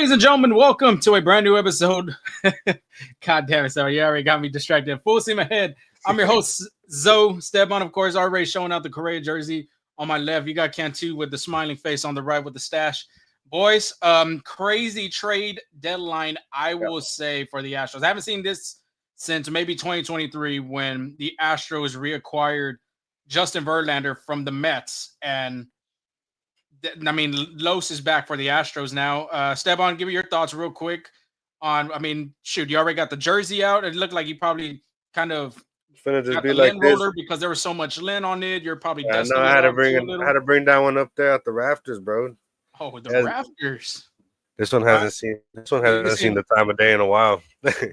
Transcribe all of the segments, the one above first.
Ladies and gentlemen, welcome to a brand new episode. God damn it, sorry, you already got me distracted. Full steam ahead. I'm your host, Zoe Steban, of course, already showing out the Correa jersey on my left. You got Cantu with the smiling face on the right with the stash. Boys, crazy trade deadline, I will say, for the Astros. I haven't seen this since maybe 2023 when the Astros reacquired Justin Verlander from the Mets. And I mean, Los is back for the Astros now. Steban, give me your thoughts real quick on. I mean, shoot, you already got the jersey out. It looked like you probably kind of It's gonna just got be the like lint this. roller because there was so much lint on it. You're probably I know dusting I it had to off bring too a it. I little. had to bring that one up there at the rafters, bro. Oh, the Yes. rafters. This one Wow. hasn't seen. This one You can hasn't see seen the time of day in a while.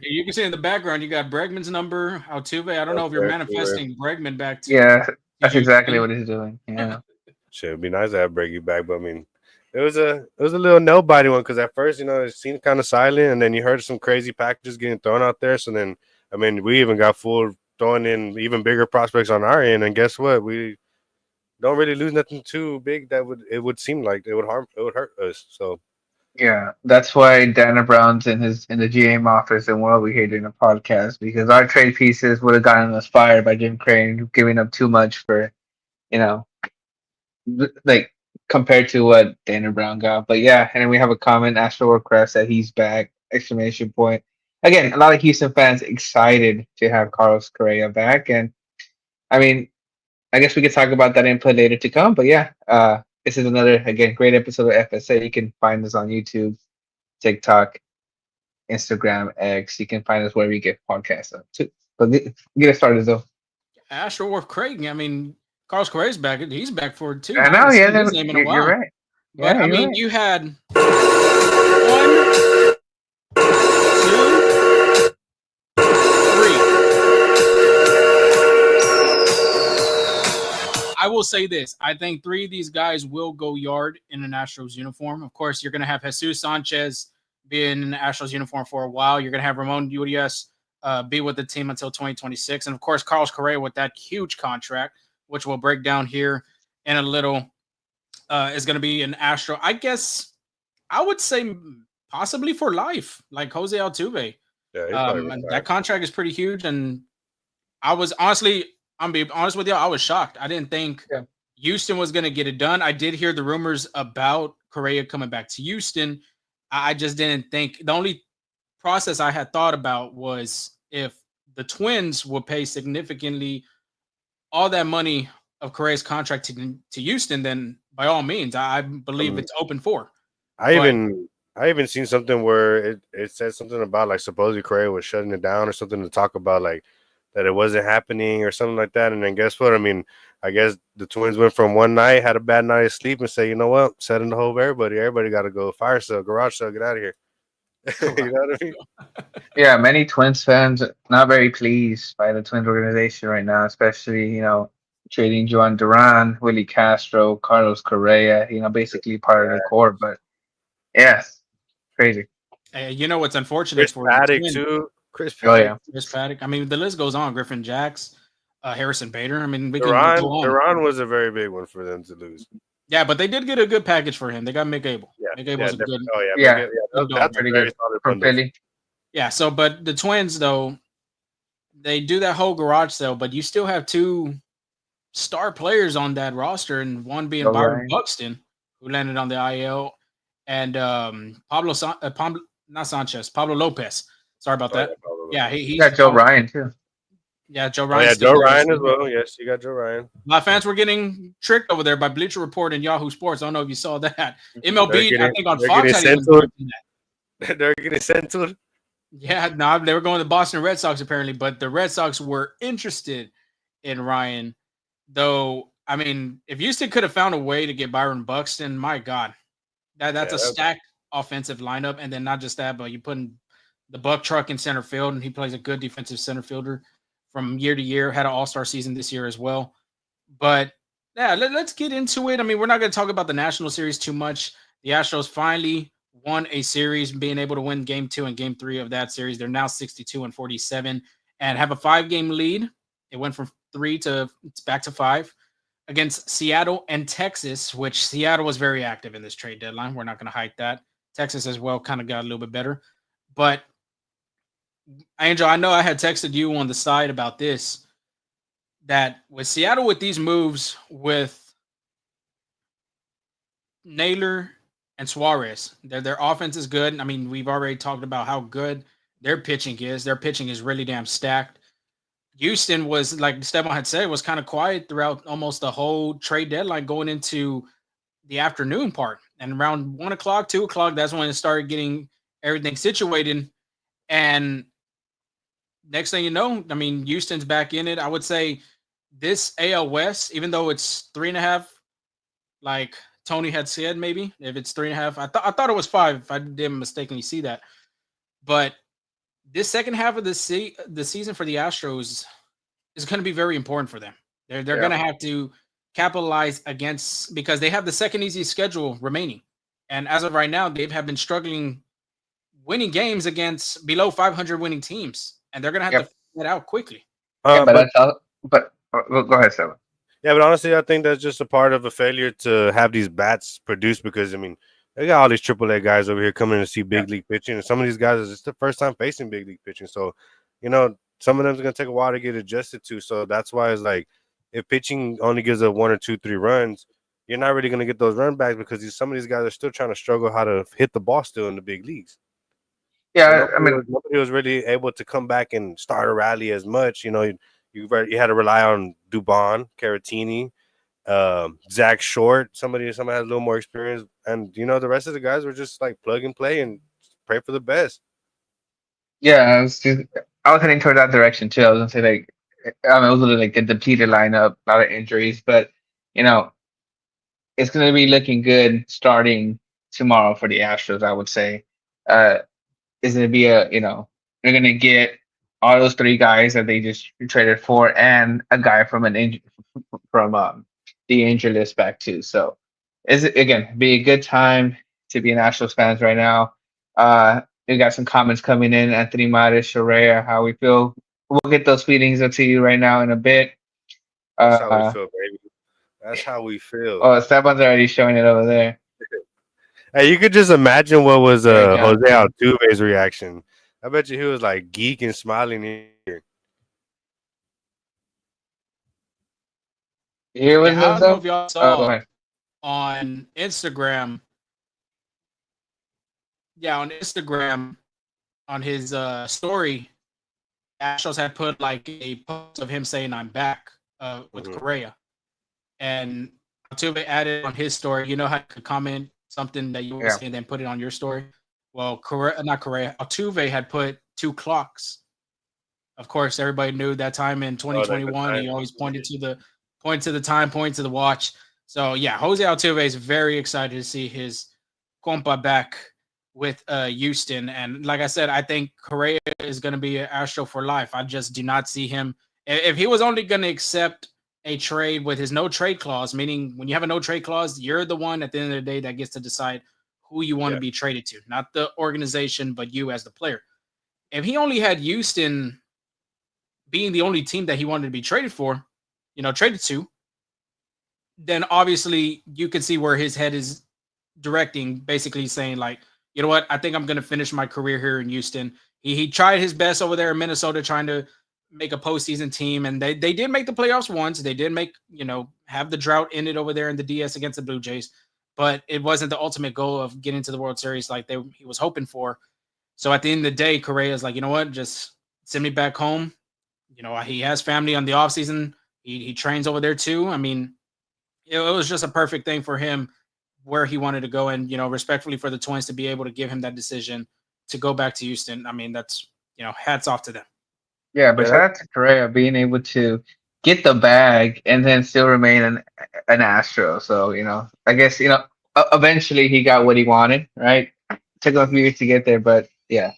You can see in the background you got Bregman's number, Altuve. I don't know if you're Okay, manifesting Bregman back to. Yeah, that's to exactly Houston. what he's doing. Yeah. Shit, it'd be nice to have Breggy back, but I mean, it was a little nobody one because at first, it seemed kind of silent, and then you heard some crazy packages getting thrown out there. So then, I mean, we even got full throwing in even bigger prospects on our end, and guess what? We don't really lose nothing too big that would seem like it would hurt us. So Yeah, that's why Dana Brown's in the GM office and we're over here doing a podcast because our trade pieces would have gotten us fired by Jim Crane giving up too much for, you know, like compared to what Dana Brown got. But yeah, and then we have a comment, Astro Request that he's back! Exclamation point. Again, a lot of Houston fans excited to have Carlos Correa back, and I mean, I guess we could talk about that input later to come. But yeah, this is another again great episode of FSA. You can find us on YouTube, TikTok, Instagram, X. You can find us wherever you get podcasts up too. But get us started though. Astro or Craig. I mean, Carlos Correa's back. He's back for it too. I know, haven't yeah, seen his name in a you're while. right. But Yeah, I you're mean, right. you had 1, 2, 3. I will say this. I think 3 of these guys will go yard in an Astros uniform. Of course, you're going to have Jesus Sanchez be in an Astros uniform for a while. You're going to have Ramon Urias be with the team until 2026. And, of course, Carlos Correa with that huge contract, which we'll break down here in a little, is going to be an Astro. I guess I would say possibly for life, like Jose Altuve. yeah, he's probably And retired. that contract is pretty huge. And I was honestly, I'm being honest with you, I was shocked. I didn't think Yeah. Houston was going to get it done. I did hear the rumors about Correa coming back to Houston. I just didn't think the only process I had thought about was if the Twins would pay significantly all that money of Correa's contract to Houston, then by all means, I believe it's open for. I But- even seen something where it said something about like supposedly Correa was shutting it down or something to talk about like that it wasn't happening or something like that. And then guess what? I mean, I guess the Twins went from one night, had a bad night of sleep, and say, you know what, setting the whole everybody. Everybody got to go fire sale, garage sale, get out of here. You know what I mean? Yeah, many Twins fans not very pleased by the Twins organization right now, especially trading Joan Duran, Willie Castro, Carlos Correa. Basically part of the core. But yes, crazy. You know what's unfortunate Chris for the Paddock Twins? too. Chris Oh Paddock. yeah, Chris Paddock. I mean, the list goes on. Griffin Jacks, Harrison Bader. I mean, we can go on. Duran was a very big one for them to lose. Yeah, but they did get a good package for him. They got Mick Abel. Yeah, Mick Abel's a good. Oh yeah, Yeah. that's a Pretty very good solid from bundle. Philly. Yeah. So, but the Twins though, they do that whole garage sale, but you still have 2 star players on that roster, and one being Oh, Byron right. Buxton, who landed on the IL, and Pablo Lopez. Sorry about that. Yeah, You he's got Joe Ryan too. Yeah, Joe Oh Ryan. yeah, Joe Ryan as well. Yes, you got Joe Ryan. My fans were getting tricked over there by Bleacher Report and Yahoo Sports. I don't know if you saw that. MLB, I think on they're Fox. getting had even censored. mentioned that. They're getting censored. Yeah, no, they were going to the Boston Red Sox apparently, but the Red Sox were interested in Ryan. Though, I mean, if Houston could have found a way to get Byron Buxton, my God, that's a stacked offensive lineup. And then not just that, but you put in the Buck truck in center field, and he plays a good defensive center fielder from year to year. Had an all-star season this year as well. But yeah, let's get into it. I mean, we're not going to talk about the National Series too much. The Astros finally won a series, being able to win Game 2 and Game 3 of that series. They're now 62-47 and have a 5-game lead. It went from 3 to it's back to 5 against Seattle and Texas, which Seattle was very active in this trade deadline. We're not going to hide that. Texas as well kind of got a little bit better. But Angel, I know I had texted you on the side about this that with Seattle with these moves with Naylor and Suarez, their offense is good. I mean, we've already talked about how good their pitching is. Their pitching is really damn stacked. Houston was, like Stephon had said, was kind of quiet throughout almost the whole trade deadline going into the afternoon part. And around 1 o'clock, 2 o'clock, that's when it started getting everything situated. And next thing you know, I mean, Houston's back in it. I would say this AL West, even though it's 3.5, like Tony had said, maybe if it's 3.5, I thought it was 5. If I didn't mistakenly see that, but this second half of the season for the Astros is going to be very important for them. They're going to have to capitalize against, because they have the second easiest schedule remaining, and as of right now, they have been struggling winning games against below 500 winning teams, and they're going to have to figure that out quickly. Yeah, but But that's all. But go ahead, Sam. yeah, but honestly, I think that's just a part of a failure to have these bats produce because I mean they got all these AAA guys over here coming to see big league pitching, and some of these guys is just the first time facing big league pitching. So, some of them is gonna take a while to get adjusted to. So that's why it's like if pitching only gives a 1 or 2, 3 runs, you're not really gonna get those run backs because some of these guys are still trying to struggle how to hit the ball still in the big leagues. So Yeah, I mean, nobody was really able to come back and start a rally as much. You had to rely on Dubon, Caratini, Zach Short, somebody had a little more experience, and the rest of the guys were just like plug and play and pray for the best. yeah, I was heading toward that direction too. I was gonna say like, it was literally like a depleted lineup, a lot of injuries, but you know, it's gonna be looking good starting tomorrow for the Astros. I would say, uh, is going to be they're going to get all those three guys that they just traded for and a guy from from the injury list back too. So is it again be a good time to be an Astros fans right now. We got some comments coming in. Anthony Maris, Correa, how we feel. We'll get those feelings up to you right now in a bit. That's how we Uh, feel, baby. That's how we feel. oh, Stefan's already showing it over there. Hey, you could just imagine what was There we go. Jose Altuve's reaction. I bet you he was like geek and smiling here. You hear what Yeah, I this don't know up? if y'all Go saw ahead. on Instagram. Yeah, on Instagram, on his story, Astros had put like a post of him saying "I'm back" with Correa, and Altuve added on his story. You know how you could comment something that you were saying, and then put it on your story. Well, not Correa. Altuve had put 2 clocks. Of course, everybody knew that time in 2021. He always pointed to the time, point to the watch. So yeah, Jose Altuve is very excited to see his compa back with Houston. And like I said, I think Correa is going to be an Astro for life. I just do not see him. If he was only going to accept a trade with his no trade clause, meaning when you have a no trade clause, you're the one at the end of the day that gets to decide who you want to be traded to, not the organization, but you as the player. If he only had Houston being the only team that he wanted to be traded for, traded to, then obviously you can see where his head is directing, basically saying like, you know what, I think I'm going to finish my career here in Houston. He tried his best over there in Minnesota trying to make a postseason team, and they did make the playoffs once. They did have the drought ended over there in the DS against the Blue Jays, but it wasn't the ultimate goal of getting to the World Series like he was hoping for. So at the end of the day, Correa is like, you know what, just send me back home. He has family on the offseason. He trains over there too. I mean, it was just a perfect thing for him where he wanted to go, and respectfully for the Twins to be able to give him that decision to go back to Houston. I mean, that's hats off to them. Yeah, but shout out to Correa being able to get the bag and then still remain an Astro. So I guess eventually he got what he wanted. Right, took him a few years to get there, but yeah.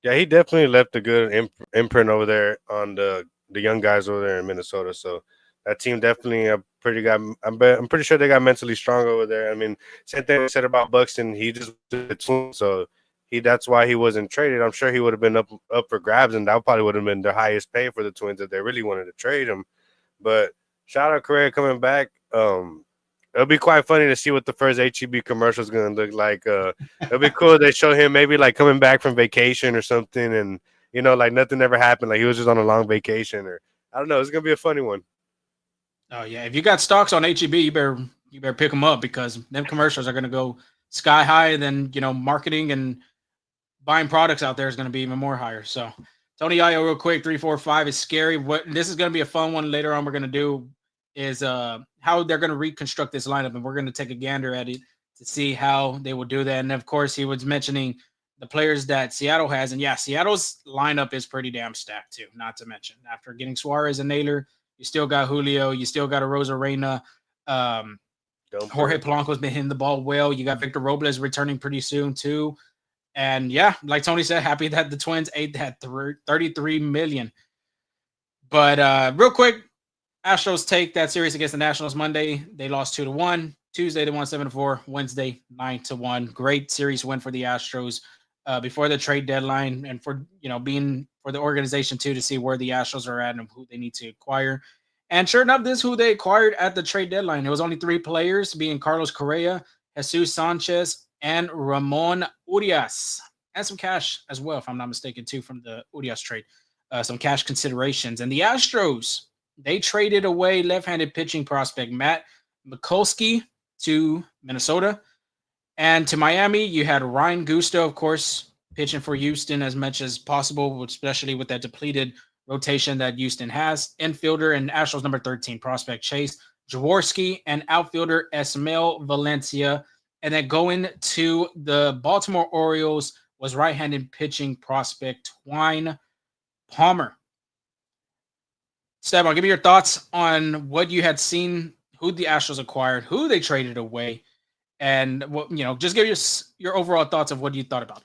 Yeah, he definitely left a good imprint over there on the young guys over there in Minnesota. So that team definitely I'm pretty sure they got mentally strong over there. I mean, same thing we said about Buxton. He just so that's why he wasn't traded. I'm sure he would have been up for grabs, and that probably would have been the highest pay for the Twins if they really wanted to trade him. But shout out Correa coming back. it'll be quite funny to see what the first HEB commercial is gonna look like. It'll be cool. They show him maybe like coming back from vacation or something, and like nothing ever happened. Like he was just on a long vacation, or I don't know. It's gonna be a funny one. Oh yeah, if you got stocks on HEB, you better pick them up because them commercials are going to go sky high. And then marketing and buying products out there is going to be even more higher. So Tony Io, real quick, 3-4-5 is scary. What this is going to be a fun one later on. We're going to do is how they're going to reconstruct this lineup, and we're going to take a gander at it to see how they will do that. And of course, he was mentioning the players that Seattle has, and yeah, Seattle's lineup is pretty damn stacked too. Not to mention after getting Suarez and Naylor. You still got Julio. You still got a Rosarena. Jorge Polanco's been hitting the ball well. You got Victor Robles returning pretty soon too. And yeah, like Tony said, happy that the Twins ate that $33 million. But real quick, Astros take that series against the Nationals Monday. They lost 2-1. Tuesday they won 7-4. Wednesday 9-1. Great series win for the Astros before the trade deadline, and for being for the organization too to see where the Astros are at and who they need to acquire. And sure enough, this is who they acquired at the trade deadline. It was only 3 players, being Carlos Correa, Jesus Sanchez, and Ramon Urias, and some cash as well, if I'm not mistaken, too, from the Urias trade. Some cash considerations. And the Astros, they traded away left-handed pitching prospect Matt Mikulski to Minnesota. And to Miami, you had Ryan Gusto, of course, pitching for Houston as much as possible, especially with that depleted rotation that Houston has. Infielder and Astros number 13 prospect Chase Jaworski, and outfielder Esmael Valencia. And then going to the Baltimore Orioles was right-handed pitching prospect Twine Palmer. Stefan, give me your thoughts on what you had seen, who the Astros acquired, who they traded away, and what just give your overall thoughts of what you thought about it.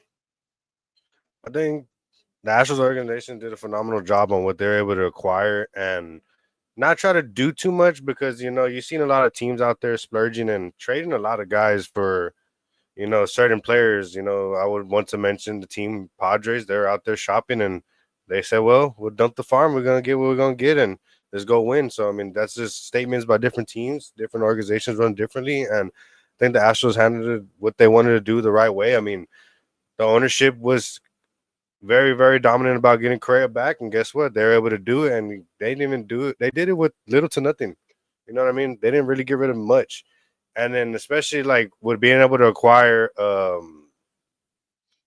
I think the Astros organization did a phenomenal job on what they're able to acquire and not try to do too much because, you've seen a lot of teams out there splurging and trading a lot of guys for, certain players. I would want to mention the team Padres. They're out there shopping and they said, well, we'll dump the farm. We're going to get what we're going to get and let's go win. So, I mean, that's just statements by different teams. Different organizations run differently. And I think the Astros handled what they wanted to do the right way. I mean, the ownership was very, very dominant about getting Correa back, and guess what? They were able to do it, and they didn't even do it. They did it with little to nothing. You know what I mean? They didn't really get rid of much. And then especially like with being able to acquire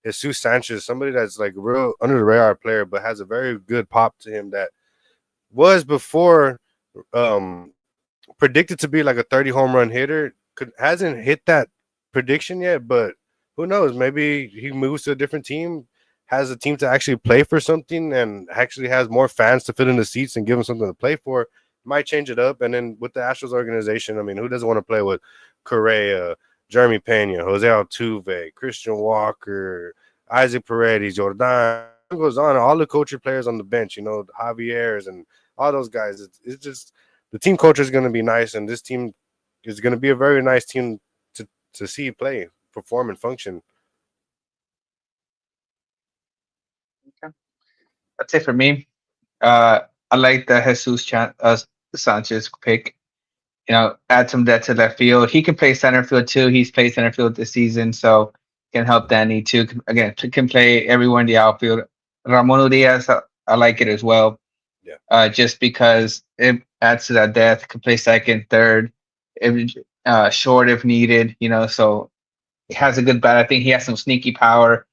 Jesus Sanchez, somebody that's like real under the radar player, but has a very good pop to him that was before predicted to be like a 30 home run hitter. Hasn't hit that prediction yet, but who knows? Maybe he moves to a different team, has a team to actually play for something, and actually has more fans to fit in the seats and give them something to play for. Might change it up. And then with the Astros organization, I mean, who doesn't want to play with Correa, Jeremy Pena, Jose Altuve, Christian Walker, Isaac Paredes, Jordan? It goes on. All the coaching players on the bench, Javier's and all those guys. It's just the team culture is going to be nice, and this team is going to be a very nice team to see play, perform, and function. That's it for me. I like the Sanchez pick. Add some depth to left field. He can play center field too. He's played center field this season, so can help Danny too. Again, can play everywhere in the outfield. Ramon Diaz, I like it as well. Yeah. Just because it adds to that depth. Can play second, third, short if needed. So he has a good bat. I think he has some sneaky power.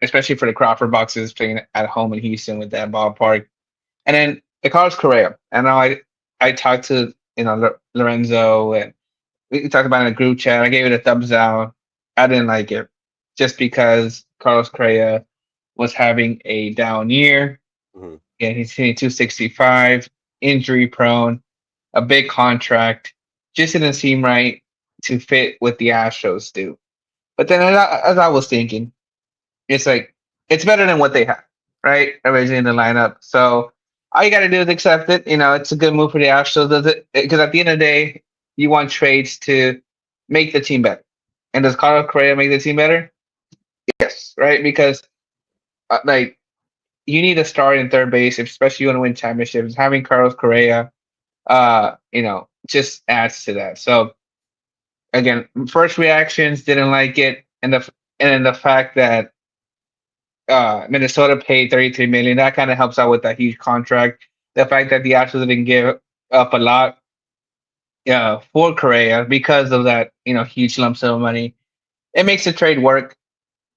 Especially for the Crawford boxes playing at home in Houston with that ballpark. And then the Carlos Correa. And I talked to Lorenzo, and we talked about it in a group chat. I gave it a thumbs down. I didn't like it just because Carlos Correa was having a down year. Mm-hmm. And he's hitting 265, injury prone, a big contract. Just didn't seem right to fit what the Astros do. But then as I was thinking, it's like it's better than what they have, right? Originally in the lineup. So all you got to do is accept it. It's a good move for the Astros. Does it? Because at the end of the day, you want trades to make the team better. And does Carlos Correa make the team better? Yes, right? Because you need a star in third base, especially you want to win championships. Having Carlos Correa, just adds to that. So again, first reactions didn't like it, and then the fact that Minnesota paid 33 million, that kind of helps out with that huge contract. The fact that the Astros didn't give up a lot for Correa because of that, huge lump sum of money, it makes the trade work.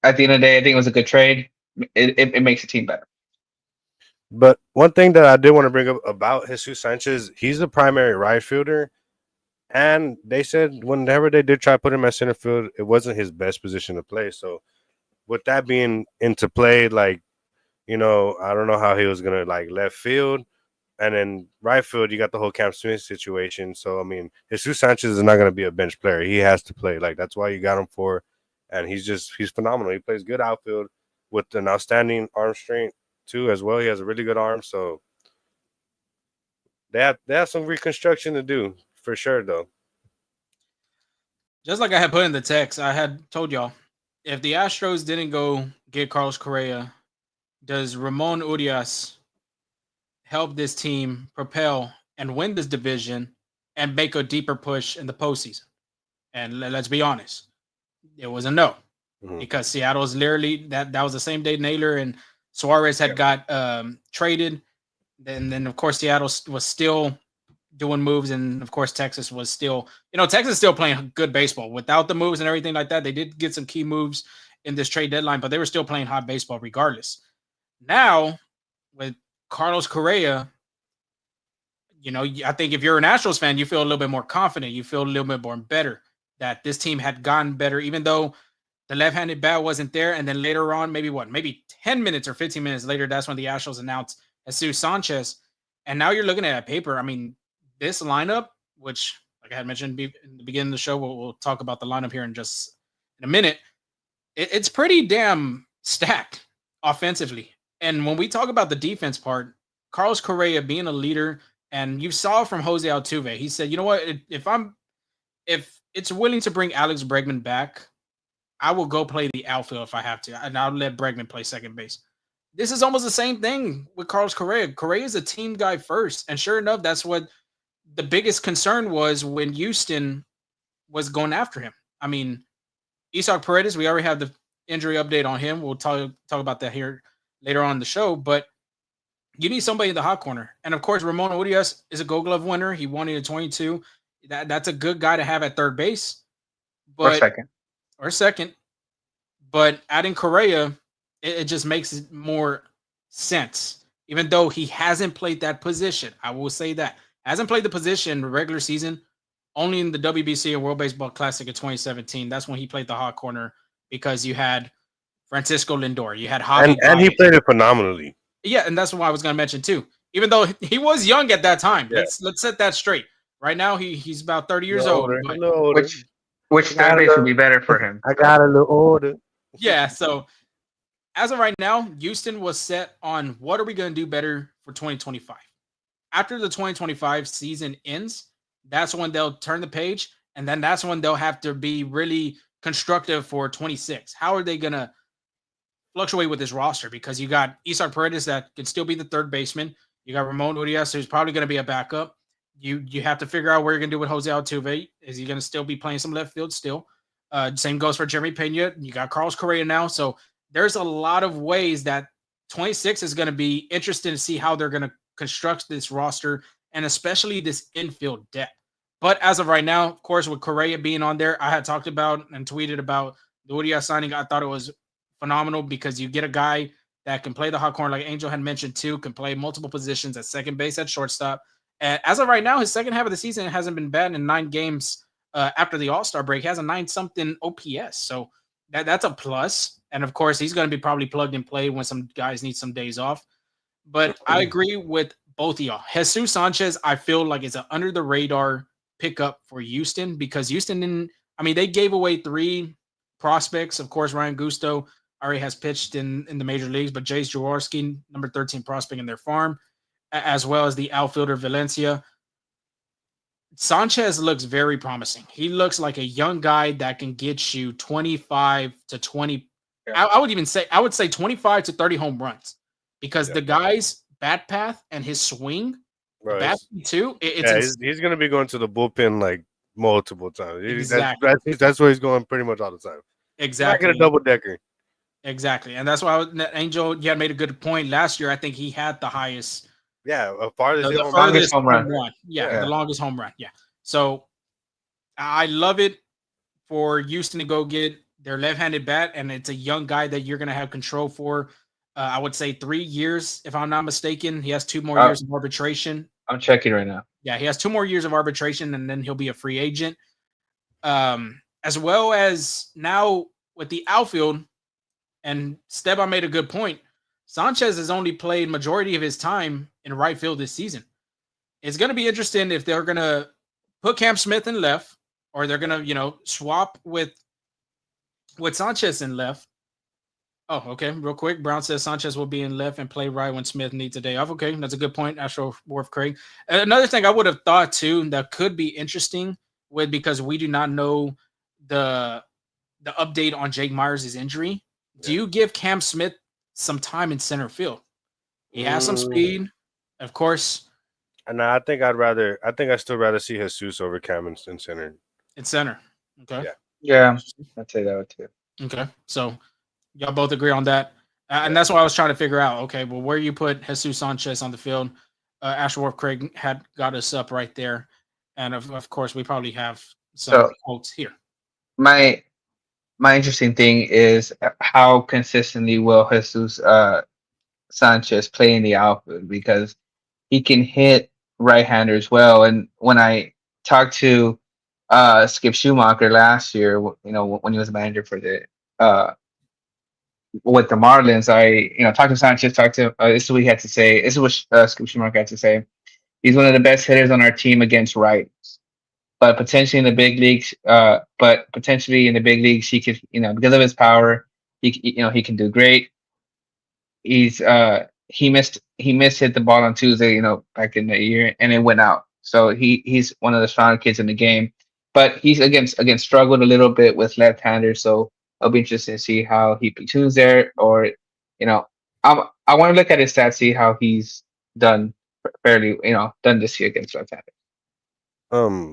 At the end of the day, I think it was a good trade. It makes the team better. But one thing that I did want to bring up about Jesus Sanchez, he's the primary right fielder. And they said whenever they did try to put him at center field, it wasn't his best position to play. So with that being into play, like, I don't know how he was gonna like left field. And then right field, you got the whole Cam Smith situation. So I mean, Jesus Sanchez is not gonna be a bench player. He has to play. Like that's why you got him for. And he's phenomenal. He plays good outfield with an outstanding arm strength too, as well. He has a really good arm. So they have some reconstruction to do for sure, though. Just like I had put in the text, I had told y'all, if the Astros didn't go get Carlos Correa, does Ramon Urias help this team propel and win this division and make a deeper push in the postseason? And let's be honest, it was a no, because Seattle's literally that was the same day Naylor and Suarez had got traded. Then of course Seattle was still doing moves, and of course Texas was still, Texas still playing good baseball without the moves and everything like that. They did get some key moves in this trade deadline, but they were still playing hot baseball regardless. Now with Carlos Correa, I think if you're an Astros fan, you feel a little bit more confident. You feel a little bit more better that this team had gotten better, even though the left-handed bat wasn't there. And then later on, maybe 10 minutes or 15 minutes later, that's when the Astros announced Jesus Sanchez. And now you're looking at a paper. I mean, this lineup, which, like I had mentioned in the beginning of the show, we'll talk about the lineup here in a minute. It's pretty damn stacked offensively. And when we talk about the defense part, Carlos Correa being a leader, and you saw from Jose Altuve, he said, you know what, if it's willing to bring Alex Bregman back, I will go play the outfield if I have to, and I'll let Bregman play second base. This is almost the same thing with Carlos Correa. Correa is a team guy first, and sure enough, that's what the biggest concern was when Houston was going after him. I mean, Isaac Paredes, we already have the injury update on him. We'll talk about that here later on in the show, but you need somebody in the hot corner. And of course, Ramon Urias is a Gold Glove winner. He won it in 22. That's a good guy to have at third base. But, or second. But adding Correa, it just makes it more sense. Even though he hasn't played that position, I will say that. Hasn't played the position regular season, only in the WBC and World Baseball Classic of 2017. That's when he played the hot corner, because you had Francisco Lindor, you had Javi, and he played it phenomenally. Yeah, and that's what I was going to mention too. Even though he was young at that time, let's set that straight. Right now, he's about 30 years old, which third base would be better for him. I got a little older. Yeah, so as of right now, Houston was set on what are we going to do better for 2025. After the 2025 season ends, that's when they'll turn the page, and then that's when they'll have to be really constructive for 26. How are they going to fluctuate with this roster? Because you got Isaac Paredes that can still be the third baseman. You got Ramon Urias, who's probably going to be a backup. You have to figure out what you're going to do with Jose Altuve. Is he going to still be playing some left field still? Same goes for Jeremy Pena. You got Carlos Correa now. So there's a lot of ways that 26 is going to be interesting to see how they're going to construct this roster, and especially this infield depth. But as of right now, of course, with Correa being on there, I had talked about and tweeted about the Urias signing. I thought it was phenomenal because you get a guy that can play the hot corner, like Angel had mentioned too, can play multiple positions at second base, at shortstop. And as of right now, his second half of the season hasn't been bad. In 9 games after the All-Star break, he has a 9-something OPS. So that's a plus. And of course, he's going to be probably plugged and play when some guys need some days off. But I agree with both of y'all. Jesus Sanchez, I feel like it's an under the radar pickup for Houston, because Houston didn't, they gave away 3 prospects. Of course, Ryan Gusto already has pitched in the major leagues, but Jace Jaworski, number 13 prospect in their farm, as well as the outfielder Valencia. Sanchez looks very promising. He looks like a young guy that can get you 25 to 20. Yeah. I would say 25 to 30 home runs, because the guy's bat path and his swing The Bro, bat too. It's yeah, he's gonna be going to the bullpen like multiple times. exactly, That's where he's going pretty much all the time. He might get a exactly, double decker. exactly, and that's why Angel. You had made a good point last year. I think he had the highest, Yeah, farthest hit the home run. Longest furthest home home run. run. Yeah, Yeah. the longest home run. Yeah. So I love it for Houston to go get their left-handed bat, and it's a young guy that you're going to have control for. I would say 3 years, if I'm not mistaken. He has 2 more years of arbitration. I'm checking right now. Yeah, he has 2 more years of arbitration, and then he'll be a free agent. As well as now with the outfield, and Steban made a good point. Sanchez has only played majority of his time in right field this season. It's going to be interesting if they're going to put Cam Smith in left, or they're going to, swap with Sanchez in left. Oh, okay. Real quick. Brown says Sanchez will be in left and play right when Smith needs a day off. Okay. That's a good point. Astro Wharf Craig. Another thing I would have thought too that could be interesting because we do not know the update on Jake Myers' injury. Do you give Cam Smith some time in center field? He has some speed, of course. And I think I'd still rather see Jesus over Cam in center. In center. Okay. Yeah, I'd say that would too. Okay. So y'all both agree on that. And that's what I was trying to figure out. Okay, well, where you put Jesus Sanchez on the field, Ashworth Craig had got us up right there. And of course, we probably have some quotes here. My interesting thing is how consistently will Jesus Sanchez play in the outfield, because he can hit right-handers well. And when I talked to Skip Schumacher last year, when he was a manager for the with the Marlins, I talked to Sanchez, this is what he had to say. This is what Skip Schumacher had to say. He's one of the best hitters on our team against rights, but potentially in the big leagues, he could, because of his power, he can do great. He missed hit the ball on Tuesday, back in the year, and it went out. So he's one of the stronger kids in the game, but he's again struggled a little bit with left-handers. So it'll be interesting to see how he platoons there, or I want to look at his stats, see how he's done done this year against left-handers.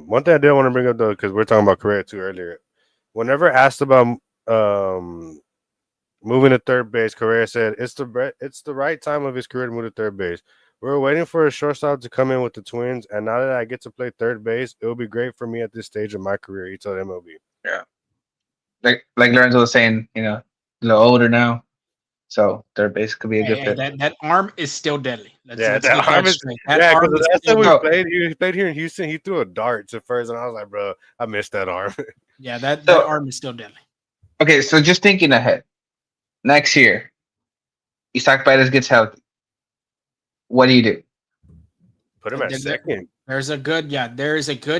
One thing I did want to bring up though, because we're talking about Correa too earlier. Whenever asked about moving to third base, Correa said it's the right time of his career to move to third base. We're waiting for a shortstop to come in with the Twins, and now that I get to play third base, it will be great for me at this stage of my career. He told MLB. Yeah, like Lorenzo was saying, a little older now, so third base could be a good fit. That arm is still deadly. That arm is straight. Because the last time we played, he played here in Houston. He threw a dart to first, and I was like, bro, I missed that arm. Yeah, that arm is still deadly. Okay, so just thinking ahead, next year, Isaac Paredes gets healthy. What do you do? Put him at second. There is a good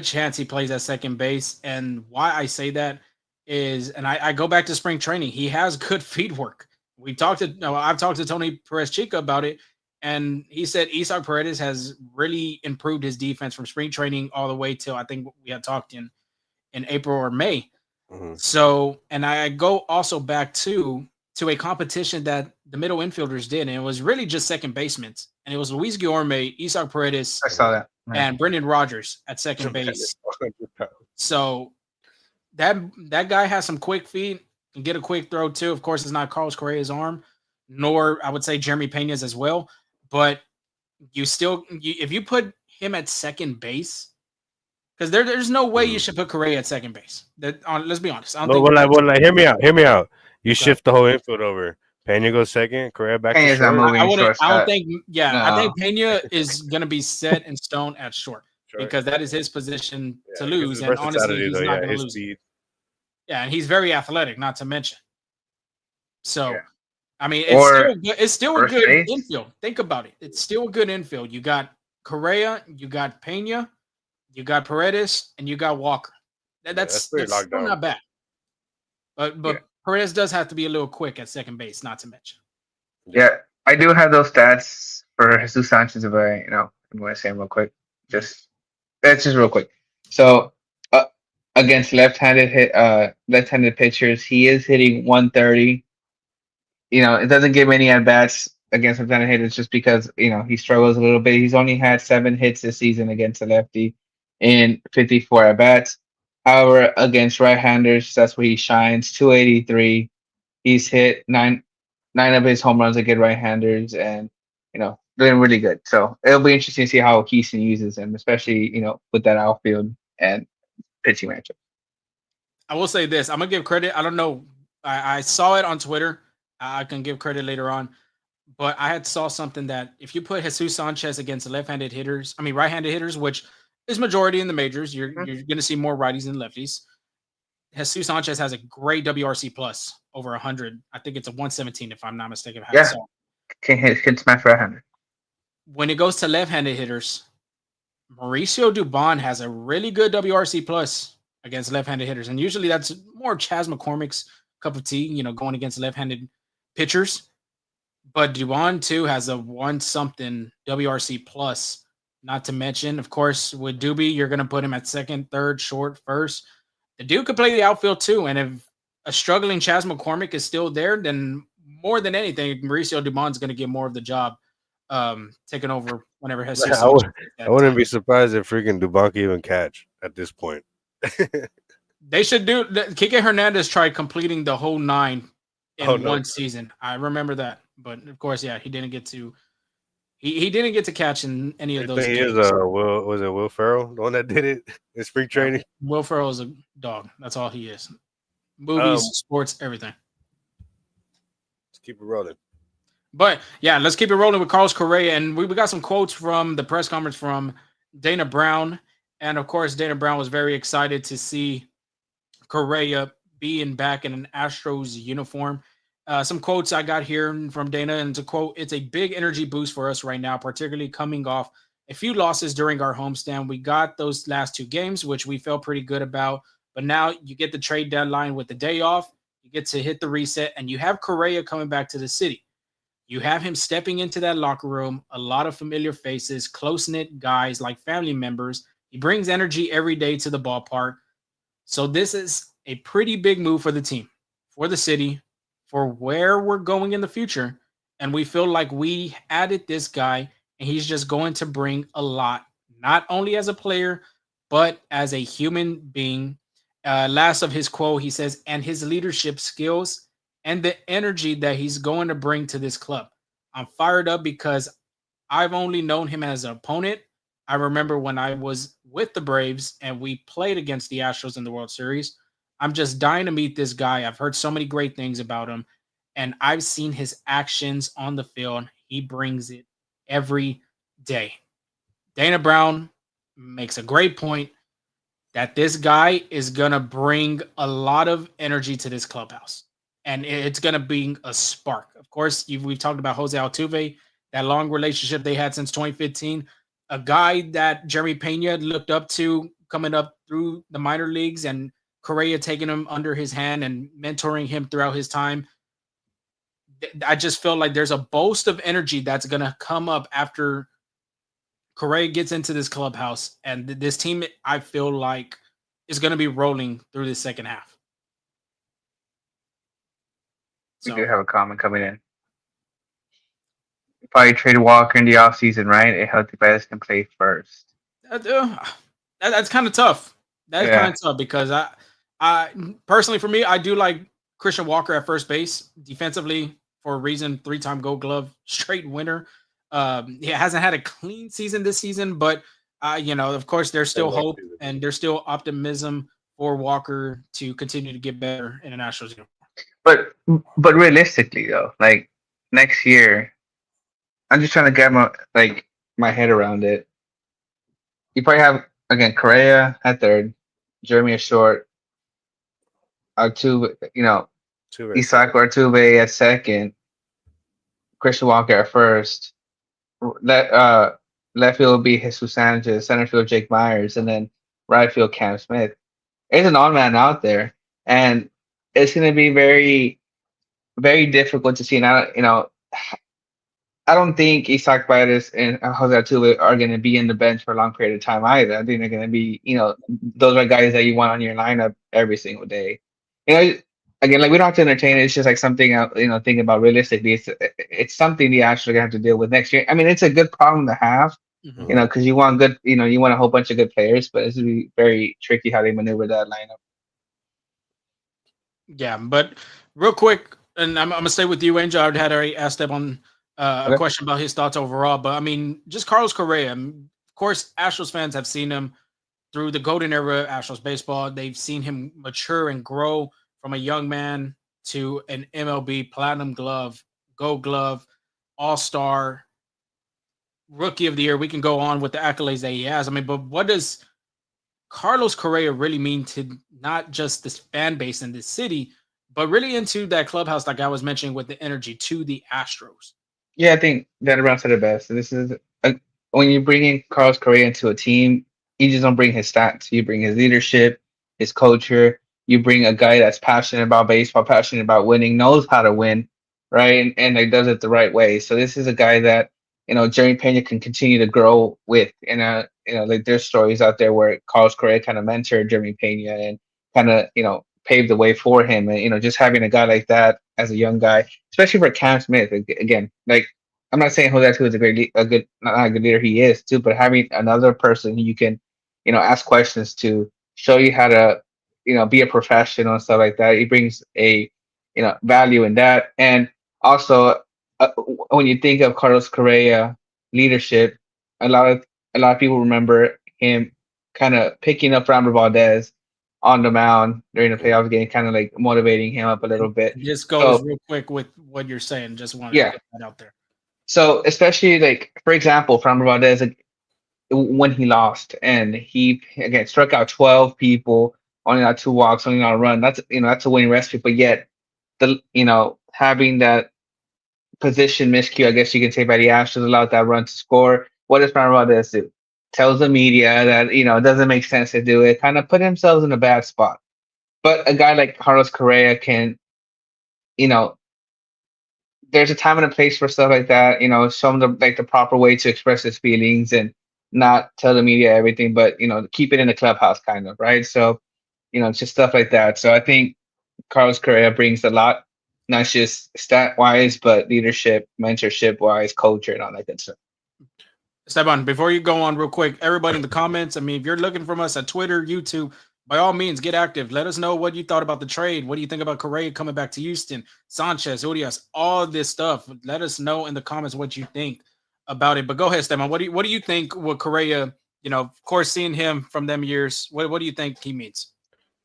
chance he plays at second base. And why I say that is, and I go back to spring training, he has good feed work. I've talked to Tony Perez Chica about it, and he said Isaac Paredes has really improved his defense from spring training all the way till I think we had talked in April or May. Mm-hmm. So, and I go also back to a competition that the middle infielders did, and it was really just second basemen. And it was Luis Guillorme, Isaac Paredes, I saw that, and Brendan Rodgers at second base. So that guy has some quick feet, can get a quick throw too. Of course, it's not Carlos Correa's arm, nor I would say Jeremy Pena's as well. But if you put him at second base, because there's no way you should put Correa at second base. Let's be honest. Hear me out. You shift the whole infield over. Pena goes second. Correa back to short. I think Pena is going to be set in stone at short because that is his position to lose. And honestly, he's not going to lose. Speed. Yeah, and he's very athletic, not to mention. So, I mean, it's still a good infield. Think about it. It's still a good infield. You got Correa, you got Pena, you got Paredes, and you got Walker. That's still not bad. But Perez does have to be a little quick at second base, not to mention. Yeah, I do have those stats for Jesus Sanchez. If I'm going to say them real quick. That's just real quick. So against left-handed pitchers, he is hitting 130. It doesn't give any at bats. against left-handed hitters just because he struggles a little bit. He's only had 7 hits this season against a lefty in 54 at bats. However, against right-handers, that's where he shines. 283. He's hit nine of his home runs against right-handers, and doing really good. So it'll be interesting to see how Houston uses him, especially with that outfield and pitching matchup. I will say this. I'm gonna give credit. I don't know. I saw it on Twitter. I can give credit later on, but I had saw something that if you put Jesus Sanchez against left-handed hitters, I mean right-handed hitters, which is majority in the majors, you're gonna see more righties than lefties. Jesus Sanchez has a great WRC plus over 100. I think it's a 117 if I'm not mistaken. Yeah, So can smash right-handed. when it goes to left-handed hitters, Mauricio Dubon has a really good WRC plus against left-handed hitters, and usually that's more Chas McCormick's cup of tea. Going against left-handed pitchers. But Dubon too has a one something WRC plus. Not to mention, of course, with Doobie, you're going to put him at second, third, short, first. The dude could play the outfield too, and if a struggling Chas McCormick is still there, then more than anything, Mauricio Dubon's going to get more of the job, taking over whenever Jesus. I wouldn't be surprised if freaking Dubon can even catch at this point. They should do. Kike Hernandez tried completing the whole 9 in one season. I remember that, but of course, yeah, he didn't get to. He didn't get to catch in any of those He games. is was it Will Ferrell, the one that did it in spring training? Will Ferrell is a dog. That's all he is. Movies, sports, everything. Let's keep it rolling. But yeah, let's keep it rolling with Carlos Correa, and we got some quotes from the press conference from Dana Brown, and of course, Dana Brown was very excited to see Correa being back in an Astros uniform. Some quotes I got here from Dana, and to quote, "It's a big energy boost for us right now, particularly coming off a few losses during our homestand. We got those last 2 games, which we felt pretty good about, but now you get the trade deadline with the day off, you get to hit the reset, and you have Correa coming back to the city. You have him stepping into that locker room, a lot of familiar faces, close-knit guys like family members. He brings energy every day to the ballpark. So this is a pretty big move for the team, for the city, for where we're going in the future. And we feel like we added this guy, and he's just going to bring a lot, not only as a player, but as a human being." Last of his quote, he says, "And his leadership skills and the energy that he's going to bring to this club. I'm fired up because I've only known him as an opponent. I remember when I was with the Braves and we played against the Astros in the World Series. I'm just dying to meet this guy. I've heard so many great things about him, and I've seen his actions on the field. He brings it every day." Dana Brown makes a great point that this guy is going to bring a lot of energy to this clubhouse, and it's going to bring a spark. Of course, we've talked about Jose Altuve, that long relationship they had since 2015, a guy that Jeremy Pena looked up to coming up through the minor leagues, and Correa taking him under his hand and mentoring him throughout his time. I just feel like there's a boast of energy that's going to come up after Correa gets into this clubhouse, and this team, I feel like, is going to be rolling through the second half. We do have a comment coming in. Probably trade Walker in the offseason, right? A healthy players can play first. That's kind of tough. That's kind of tough because I personally, for me, I do like Christian Walker at first base defensively for a reason. 3-time Gold Glove, straight winner. He hasn't had a clean season this season, but of course, there's still hope and there's still optimism for Walker to continue to get better in an Astros uniform. But realistically, though, like next year, I'm just trying to get my head around it. You probably have again Correa at third, Jeremy at short, Altuve, Isaac Altuve at second, Christian Walker at first. Left field will be Jesus Sanchez, center field Jake Myers, and then right field Cam Smith. There's an odd man out there, and it's going to be very, very difficult to see. Now, I don't think Isaac Baez and Jose Altuve are going to be in the bench for a long period of time either. I think they're going to be, those are guys that you want on your lineup every single day. again, like we don't have to entertain it. It's just like something thinking about realistically. It's something the Astros are gonna have to deal with next year. I mean, it's a good problem to have, Mhm. Mhm. because you want good, you want a whole bunch of good players, but it's gonna be very tricky how they maneuver that lineup. Yeah, but real quick, and I'm gonna stay with you, Angel. I had already asked him on a Okay. question about his thoughts overall, but I mean, just Carlos Correa. Of course, Astros fans have seen him through the golden era of Astros baseball. They've seen him mature and grow from a young man to an MLB Platinum Glove, Gold Glove, All Star, Rookie of the Year. We can go on with the accolades that he has. I mean, but what does Carlos Correa really mean to not just this fan base in this city, but really into that clubhouse, like I was mentioning with the energy to the Astros? Yeah, I think Dan Brown said it best. This is when you bring in Carlos Correa into a team, you just don't bring his stats. You bring his leadership, his culture. You bring a guy that's passionate about baseball, passionate about winning, knows how to win, right, and like does it the right way. So this is a guy that Jerry Pena can continue to grow with. And like there's stories out there where Carlos Correa kind of mentored Jeremy Pena and kind of paved the way for him. And just having a guy like that as a young guy, especially for Cam Smith. Again, like I'm not saying Jose Altuve is a good, not a good leader. He is too, but having another person who you can, ask questions to, show you how to, be a professional and stuff like that. He brings a, value in that. And also, when you think of Carlos Correa leadership, a lot of a lot of people remember him kind of picking up Framber Valdez on the mound during the playoff game, kind of like motivating him up a little bit. And this goes So real quick with what you're saying. Just wanted to yeah, get that out there. so especially like for example, Framber Valdez, like, when he lost and he again struck out 12 people, only got 2 walks, only got a run. That's a winning recipe. But yet having that position miscue, I guess you can say, by the Astros allowed that run to score. What does Framber Valdez do? Tells the media that it doesn't make sense to do it. Kind of put themselves in a bad spot. But a guy like Carlos Correa can, you know, there's a time and a place for stuff like that. Show him the proper way to express his feelings and not tell the media everything, but keep it in the clubhouse, kind of, right? So it's just stuff like that. So I think Carlos Correa brings a lot, not just stat wise, but leadership, mentorship wise, culture, and all that good stuff. Esteban, before you go on real quick, everybody in the comments, I mean, if you're looking from us at Twitter, YouTube, by all means, get active. Let us know what you thought about the trade. What do you think about Correa coming back to Houston, Sanchez, Urias, all this stuff. Let us know in the comments what you think about it. But go ahead, Esteban. What do you think with Correa, of course, seeing him from them years, what do you think he means?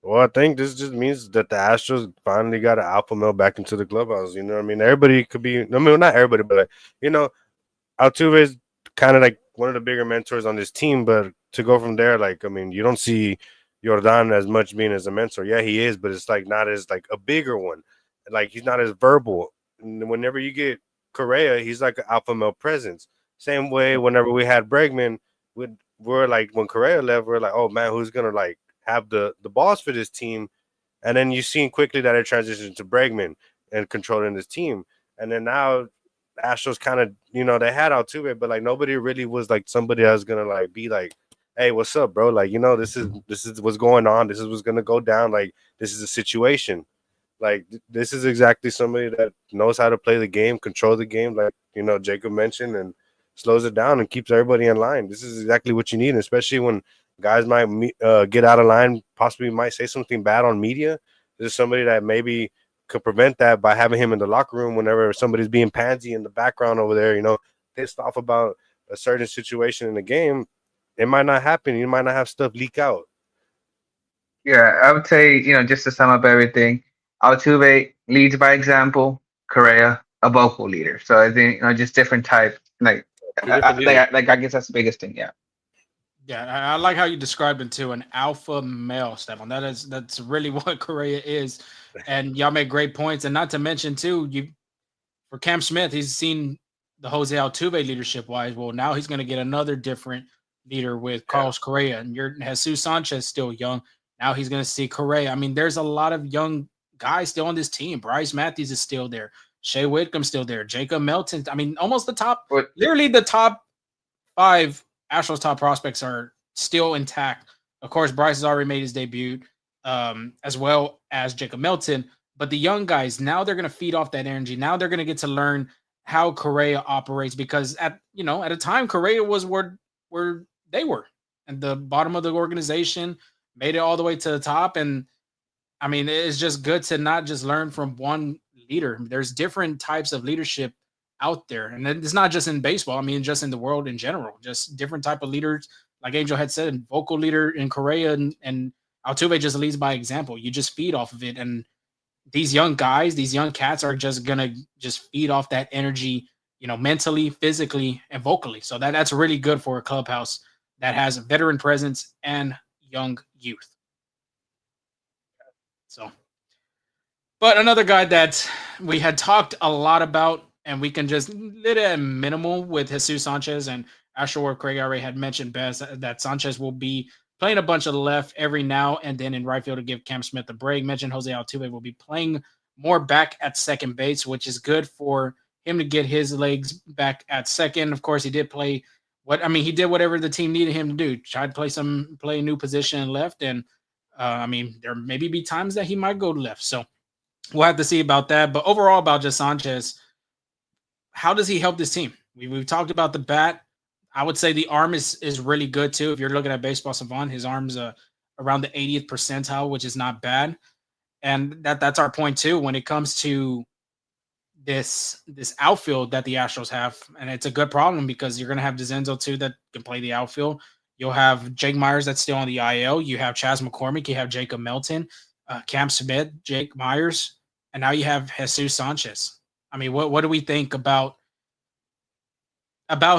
Well, I think this just means that the Astros finally got an alpha male back into the clubhouse. You know what I mean? Everybody could be, I mean, not everybody, but like, you know, Altuve is kind of like one of the bigger mentors on this team. But to go from there, like, I mean, you don't see Jordan as much being as a mentor. Yeah, he is, but it's like not as like a bigger one. Like he's not as verbal. And whenever you get Correa, he's like an alpha male presence. Same way, whenever we had Bregman, we're like when Correa left, we're like, oh man, who's gonna like have the balls for this team? And then you seen quickly that it transitioned to Bregman and controlling this team. And then now Astros kind of, they had Altuve, but like nobody really was like somebody that was gonna like be like, hey, what's up, bro? Like, this is what's going on. This is what's gonna go down. Like, this is a situation. Like, this is exactly somebody that knows how to play the game, control the game, like Jacob mentioned, and slows it down and keeps everybody in line. This is exactly what you need, especially when guys might get out of line, possibly might say something bad on media. This is somebody that maybe could prevent that by having him in the locker room whenever somebody's being pansy in the background over there, pissed off about a certain situation in the game. It might not happen. You might not have stuff leak out. Yeah, I would say, just to sum up everything, Altuve leads by example, Correa a vocal leader. So I think just different type, like Two different leaders. I guess that's the biggest thing. Yeah. Yeah, I like how you described him to an alpha male, Stefan. That's really what Correa is, and y'all make great points. And not to mention too, for Cam Smith, he's seen the Jose Altuve leadership wise. Well, now he's going to get another different leader with Carlos Correa, and your Jesus Sanchez still young. Now he's going to see Correa. I mean, there's a lot of young guys still on this team. Bryce Matthews is still there. Shea Whitcomb's still there. Jacob Melton. I mean, almost literally the top 5 Astros top prospects are still intact. Of course, Bryce has already made his debut, as well as Jacob Melton. But the young guys, now they're going to feed off that energy. Now they're going to get to learn how Correa operates because at a time Correa was where they were at the bottom of the organization, made it all the way to the top. And I mean, it's just good to not just learn from one leader. There's different types of leadership out there, and it's not just in baseball. I mean, just in the world in general, just different type of leaders. Like Angel had said, vocal leader in Korea and Altuve just leads by example. You just feed off of it, and these young guys, these young cats are just gonna just feed off that energy, mentally, physically, and vocally. So that's really good for a clubhouse that has a veteran presence and young youth. So, but another guy that we had talked a lot about, and we can just lit it at minimal with Jesus Sanchez and Astro Craig already had mentioned best that Sanchez will be playing a bunch of the left every now and then in right field to give Cam Smith a break. Mentioned Jose Altuve will be playing more back at second base, which is good for him to get his legs back at second. Of course, he did play he did whatever the team needed him to do. Tried to play a new position left, and there maybe be times that he might go left. So we'll have to see about that. But overall, about just Sanchez, how does he help this team? We've talked about the bat. I would say the arm is really good too. If you're looking at Baseball Savant, his arm's around the 80th percentile, which is not bad. And that's our point too when it comes to this outfield that the Astros have. And it's a good problem because you're going to have DeZenzo too that can play the outfield. You'll have Jake Myers that's still on the IL. You have Chas McCormick. You have Jacob Melton, Cam Smith, Jake Myers, and now you have Jesus Sanchez. I mean, what do we think about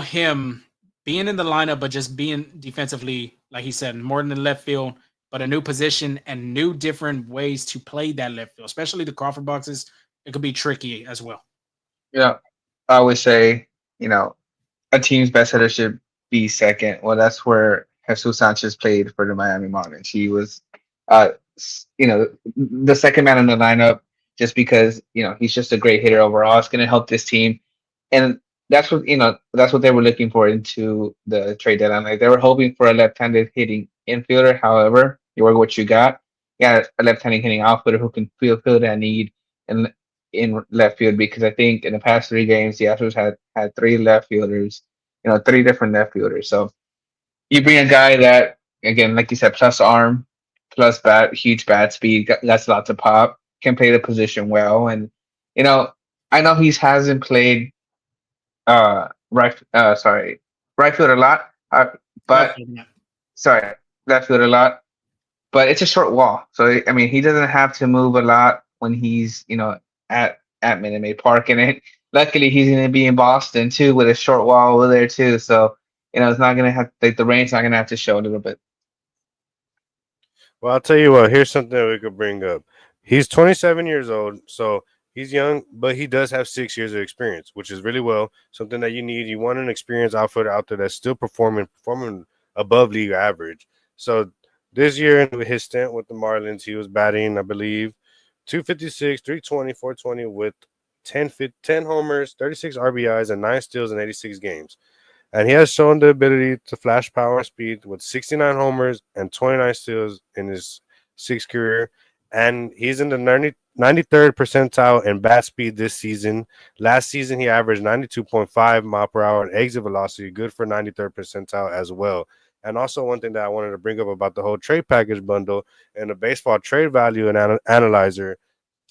him being in the lineup, but just being defensively, like he said, more than the left field, but a new position and new different ways to play that left field, especially the Crawford boxes. It could be tricky as well. Yeah, I would say, a team's best hitter should be second. Well, that's where Jesus Sanchez played for the Miami Marlins. He was, the second man in the lineup just because, he's just a great hitter overall. It's going to help this team. And that's what they were looking for into the trade deadline. Like they were hoping for a left-handed hitting infielder. However, you work what you got. You got a left-handed hitting outfielder who can fill that need in left field because I think in the past 3 games the Astros had 3 left fielders, 3 different left fielders. So you bring a guy that, again, like you said, plus arm, plus huge bat speed, that's lots of pop, can play the position well, and I know he hasn't played right field a lot, but sorry, left field a lot, but it's a short wall. So I mean, he doesn't have to move a lot when he's at Minute Maid Park, and luckily he's going to be in Boston too with a short wall over there too. So it's not going to have the rain's not going to have to show a little bit. Well, I'll tell you what. Here's something that we could bring up. He's 27 years old, so he's young, but he does have 6 years of experience, which is really well. Something that you need. You want an experienced outfielder out there that's still performing above league average. So this year in his stint with the Marlins, he was batting, I believe, 256, 320, 420 with 10 homers, 36 RBIs, and 9 steals in 86 games. And he has shown the ability to flash power and speed with 69 homers and 29 steals in his 6th career. And he's in the 93rd percentile in bat speed this season. Last season, he averaged 92.5 mile per hour in exit velocity, good for 93rd percentile as well. And also one thing that I wanted to bring up about the whole trade package bundle and the baseball trade value and analyzer,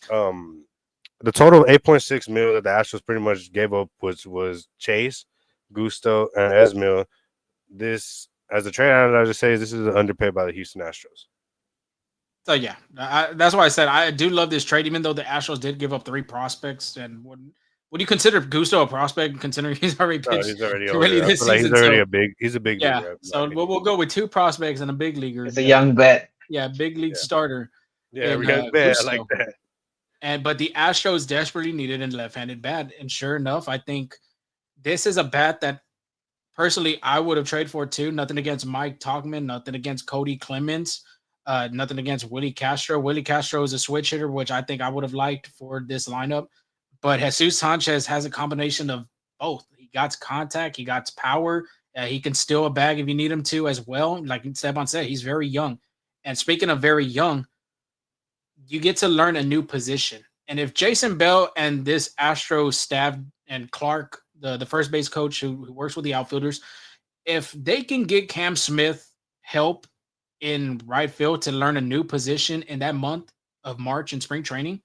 the total of $8.6 million that the Astros pretty much gave up was Chase, Gusto, and Esmil. This, as the trade analyzer says, this is underpaid by the Houston Astros. So yeah, that's why I said I do love this trade, even though the Astros did give up 3 prospects. And would you consider Gusto a prospect, considering he's already pitched? He's already this season, he's already he's a big yeah. leaguer. So we'll go with 2 prospects and a big leaguer. It's a young bet. Yeah, big league starter. Yeah, young bet. I like that. But the Astros desperately needed a left-handed bat, and sure enough, I think this is a bat that personally I would have traded for too. Nothing against Mike Tauchman, nothing against Cody Clemens. Nothing against Willie Castro. Willie Castro is a switch hitter, which I think I would have liked for this lineup. But Jesus Sanchez has a combination of both. He got contact, he got power. He can steal a bag if you need him to as well. Like Esteban said, he's very young. And speaking of very young, you get to learn a new position. And if Jason Bell and this Astros staff and Clark, the first base coach who works with the outfielders, if they can get Cam Smith help in right field to learn a new position in that month of March in spring training,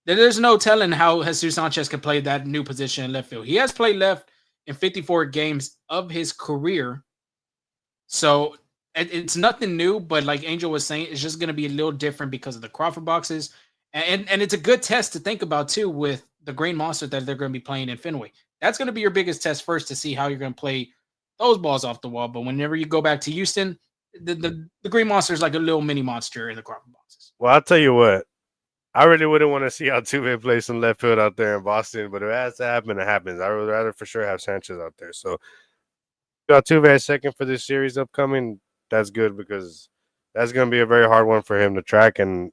then there's no telling how Jesus Sanchez can play that new position in left field. He has played left in 54 games of his career. So it's nothing new, but like Angel was saying, it's just going to be a little different because of the Crawford boxes. And it's a good test to think about too with the Green Monster that they're going to be playing in Fenway. That's going to be your biggest test first to see how you're going to play those balls off the wall. But whenever you go back to Houston, the Green Monster is like a little mini monster in the Crawford boxes. Well, I'll tell you what. I really wouldn't want to see Altuve play some left field out there in Boston, but if it has to happen, it happens. I would rather for sure have Sanchez out there. So Altuve at second for this series upcoming, that's good because that's going to be a very hard one for him to track. And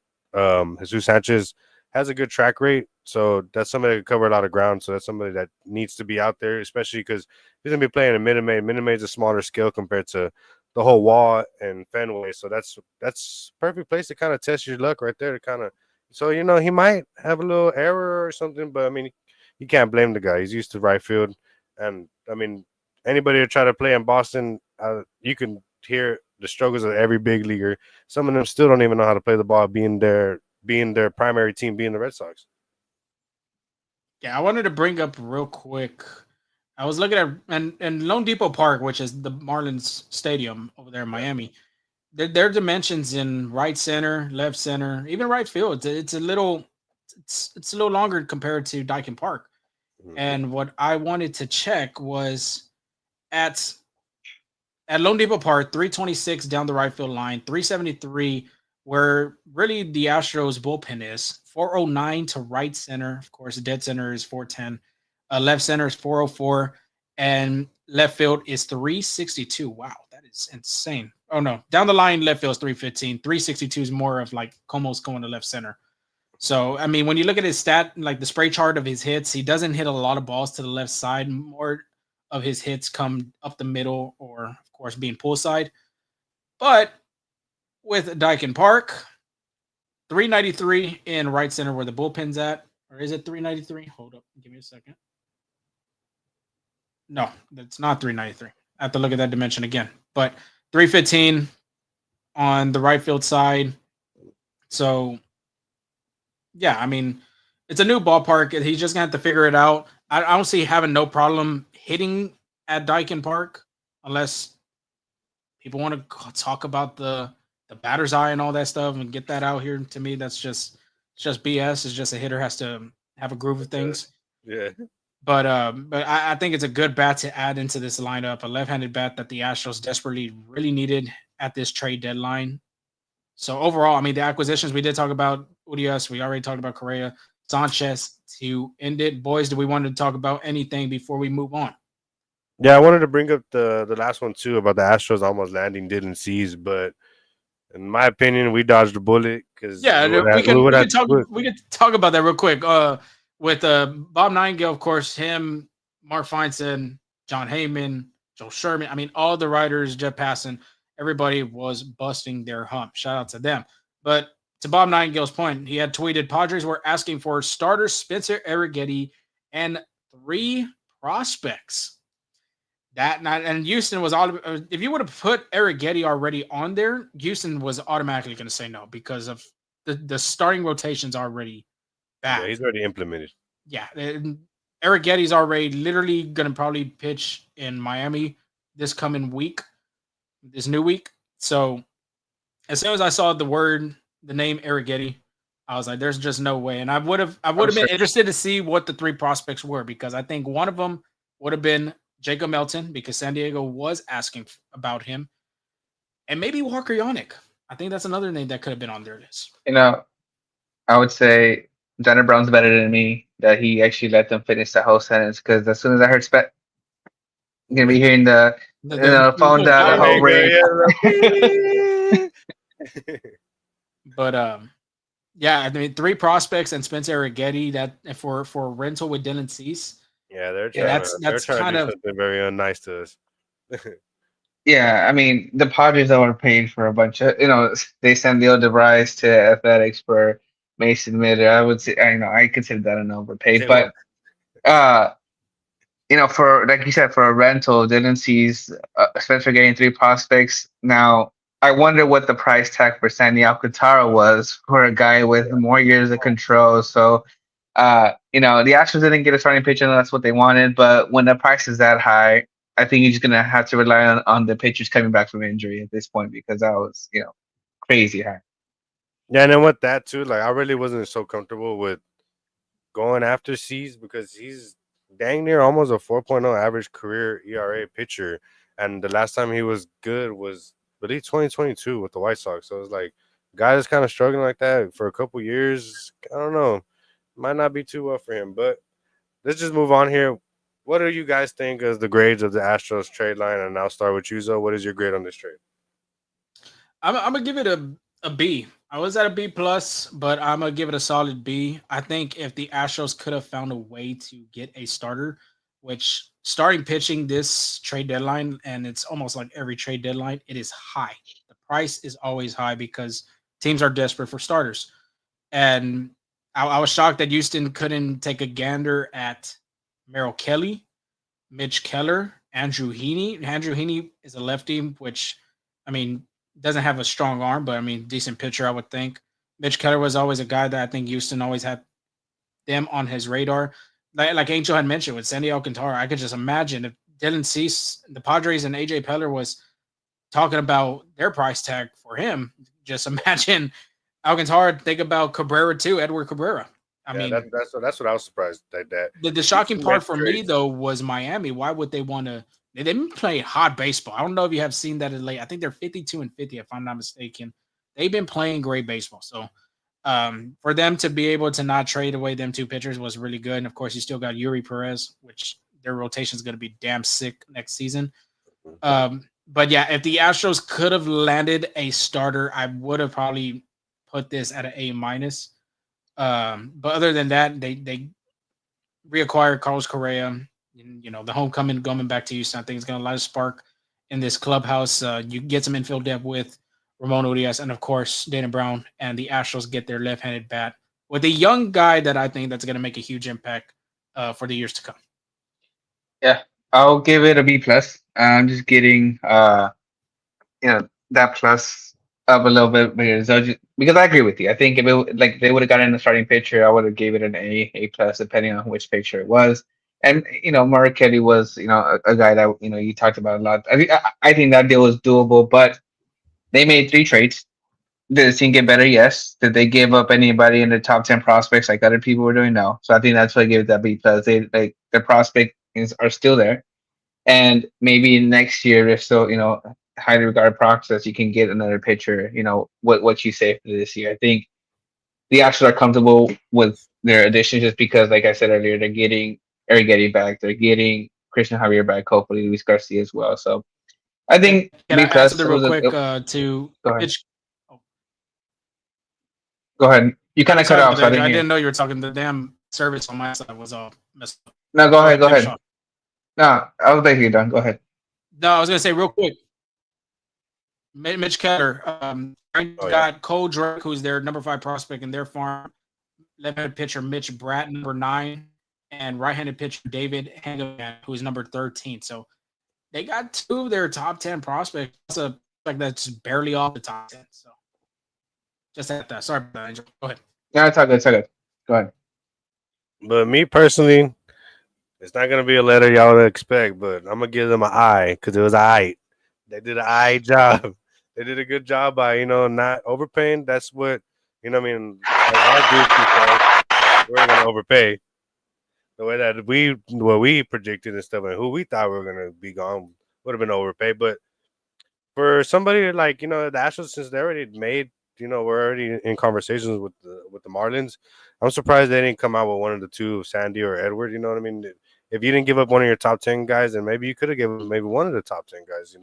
Jesus Sanchez has a good track rate, so that's somebody that can cover a lot of ground. So that's somebody that needs to be out there, especially because he's going to be playing in Minute Maid. Minute Maid is a smaller scale compared to the whole wall and Fenway. So that's perfect place to kind of test your luck right there to kind of. So, he might have a little error or something, but, I mean, you can't blame the guy. He's used to right field. And, I mean, anybody that try to play in Boston, you can hear the struggles of every big leaguer. Some of them still don't even know how to play the ball, being their primary team, being the Red Sox. Yeah, I wanted to bring up real quick. I was looking at and Lone Depot Park, which is the Marlins stadium over there in Miami. Their dimensions in right center, left center, even right field. It's a little longer compared to Dyken Park. Mhm. And what I wanted to check was at Lone Depot Park, 326 down the right field line, 373 where really the Astros bullpen is, 409 to right center. Of course, dead center is 410. Left center is 404, and left field is 362. Wow, that is insane. Oh no, down the line, left field is 315. 362 is more of like Como's going to left center. So I mean, when you look at his stat, like the spray chart of his hits, he doesn't hit a lot of balls to the left side. More of his hits come up the middle, or of course being pull side. But with Dyken Park, 393 in right center where the bullpen's at. Or is it 393? Hold up. Give me a second. No, that's not 393. I have to look at that dimension again. But 315 on the right field side. So, yeah, I mean, it's a new ballpark. He's just going to have to figure it out. I don't see having no problem hitting at Dyken Park unless people want to talk about the batter's eye and all that stuff and get that out here. To me, that's just BS. It's just a hitter has to have a groove of things. Yeah. But I think it's a good bat to add into this lineup, a left-handed bat that the Astros desperately really needed at this trade deadline. So overall, I mean, the acquisitions we did talk about Urias, we already talked about Correa, Sanchez to end it. Boys, do we want to talk about anything before we move on? Yeah, I wanted to bring up the last one too about the Astros almost landing Dylan Cease, but in my opinion, we dodged a bullet because we could talk about that real quick. With Bob Nightingale, of course, him, Mark Feinstein, John Heyman, Joe Sherman. I mean, all the writers, Jeff Passan, everybody was busting their hump. Shout out to them. But to Bob Nightingale's point, he had tweeted Padres were asking for starter Spencer Arrighetti and 3 prospects. And Houston was all. If you would have put Arrighetti already on there, Houston was automatically going to say no because of the starting rotation's already bad. Yeah, he's already implemented. Yeah, Arrighetti's already literally going to probably pitch in Miami this coming week, this new week. So as soon as I saw the name Arrighetti, I was like, "There's just no way." And I would have been interested to see what the 3 prospects were because I think one of them would have been Jacob Melton because San Diego was asking about him, and maybe Walker Yonick. I think that's another name that could have been on their list. I would say Jenna Brown's better than me that he actually let them finish the whole sentence because as soon as I heard I'm gonna be hearing the phone down the whole ring. But yeah, I mean 3 prospects and Spencer Arrighetti that for rental with Dylan Cease. Yeah, they're trying to do something very unnice to us. Yeah, I mean the Padres that were paid for a bunch of they sent Leo DeVries to Athletics for Mason Miller. I would say I consider that an overpay, Say what? but uh, for like you said, for a rental, Dylan sees Spencer getting three prospects. Now, I wonder what the price tag for Sandy Alcantara was for a guy with more years of control. So, the Astros didn't get a starting pitcher, and that's what they wanted. But when the price is that high, I think you're just gonna have to rely on the pitchers coming back from injury at this point because that was, crazy high. Yeah, and then with that too, like I really wasn't so comfortable with going after C's because he's dang near almost a 4.0 average career ERA pitcher, and the last time he was good was I believe 2022 with the White Sox. So it's like guy that's kind of struggling like that for a couple years. I don't know, might not be too well for him. But let's just move on here. What do you guys think as the grades of the Astros trade line? And I'll start with you, Zo. What is your grade on this trade? I'm gonna give it a B. I was at a B plus, but I'm gonna give it a solid B. I think if the Astros could have found a way to get a starter, which starting pitching this trade deadline, and it's almost like every trade deadline, it is high. The price is always high because teams are desperate for starters. And I was shocked that Houston couldn't take a gander at Merrill Kelly, Mitch Keller, Andrew Heaney. Andrew Heaney is a lefty, which I mean doesn't have a strong arm, but I mean decent pitcher, I would think. Mitch Keller was always a guy that I think Houston always had them on his radar. Like Angel had mentioned with Sandy Alcantara, I could just imagine if Dylan Cease, the Padres, and AJ Peller was talking about their price tag for him. Just imagine Alcantara. Think about Cabrera too, Edward Cabrera. I Yeah, mean, that's what I was surprised that the shocking Houston part made for the me trades. though was Miami. Why would they want to? They've been playing hot baseball. I don't know if you have seen that in late. I think they're 52-50, if I'm not mistaken. They've been playing great baseball. So for them to be able to not trade away them two pitchers was really good. And of course, you still got Yuri Perez, which their rotation is going to be damn sick next season. But yeah, if the Astros could have landed a starter, I would have probably put this at an A minus. But other than that, they reacquired Carlos Correa. The homecoming coming back to Houston, I think it's going to light a spark in this clubhouse. You get some infield depth with Ramon Urias, and of course Dana Brown, and the Astros get their left-handed bat with a young guy that I think that's going to make a huge impact for the years to come. Yeah, I'll give it a B plus. I'm just getting that plus up a little bit because I agree with you. I think if like they would have gotten a starting pitcher, I would have gave it an A plus depending on which pitcher it was. And Kelly was a guy that you talked about a lot. I think that deal was doable, but they made three trades. Did the team get better? Yes. Did they give up anybody in the top 10 prospects like other people were doing? No. So I think that's why I gave it that B plus. They like the prospects are still there, and maybe next year, if so, highly regarded process, you can get another pitcher. What you say for this year. I think the Astros are comfortable with their addition just because, like I said earlier, they're getting Getty back, they're getting Christian Javier back, hopefully Luis Garcia as well. So I think Can I B add plus something real was a. quick to Go ahead. Mitch? Oh, Go ahead. You kind of cut sorry off, about so I that. didn't I hear. didn't know you were talking. The damn service on my side was all messed up. No, go ahead. Go Finish ahead. off. No, I was basically done. Go ahead. No, I was gonna say real quick. Mitch Keller Oh yeah, got Cole Drake, who's their number 5 prospect in their farm. Left-handed pitcher Mitch Bratt, number 9, and right-handed pitcher David Hangeman, who's number 13. So they got 2 of their top 10 prospects. That's a like that's barely off the top 10. So just at that. Sorry about that, Angel. Go ahead. Yeah, it's all good. It's all good. Go ahead. but me personally, it's not gonna be a letter y'all would expect, but I'm gonna give them an I because it was I. They did an I job. They did a good job by not overpaying. That's what I mean. Our group we're gonna overpay the way that what we predicted and stuff and who we thought we were gonna be gone would have been overpay. But for somebody like the Astros, since they already made we're already in conversations with the Marlins. I'm surprised they didn't come out with one of the two, Sandy or Edward. You know what I mean? If you didn't give up one of your top 10 guys, then maybe you could have given maybe one of the top 10 guys,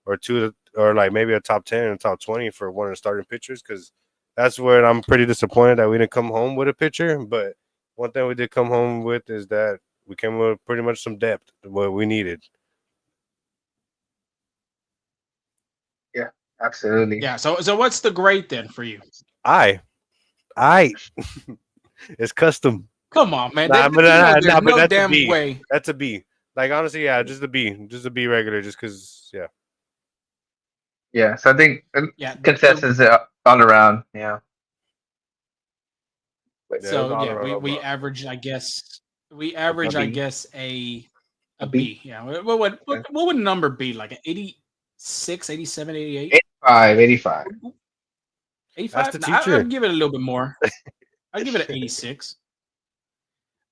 or two, or like maybe a top 10 and a top 20 for one of the starting pitchers. Because that's where I'm pretty disappointed that we didn't come home with a pitcher. But one thing we did come home with is that we came with pretty much some depth, what we needed. Yeah, absolutely. Yeah. So what's the grade then for you? I It's custom. Come on, man. Nah, There's but no that's a damn B. way. That's a B. Like honestly, yeah, just a B regular, just because. Yeah, Yeah, so I think Yeah. consensus all around. Yeah. yeah, it's So all yeah, around we overall. average, I guess, A B. a A B. B. Yeah. What would number be? Like an 86, 87, 88? 85, 85. 'That's 85? the No, teacher. I'd give it a little bit more. I'd give it an 86. It's,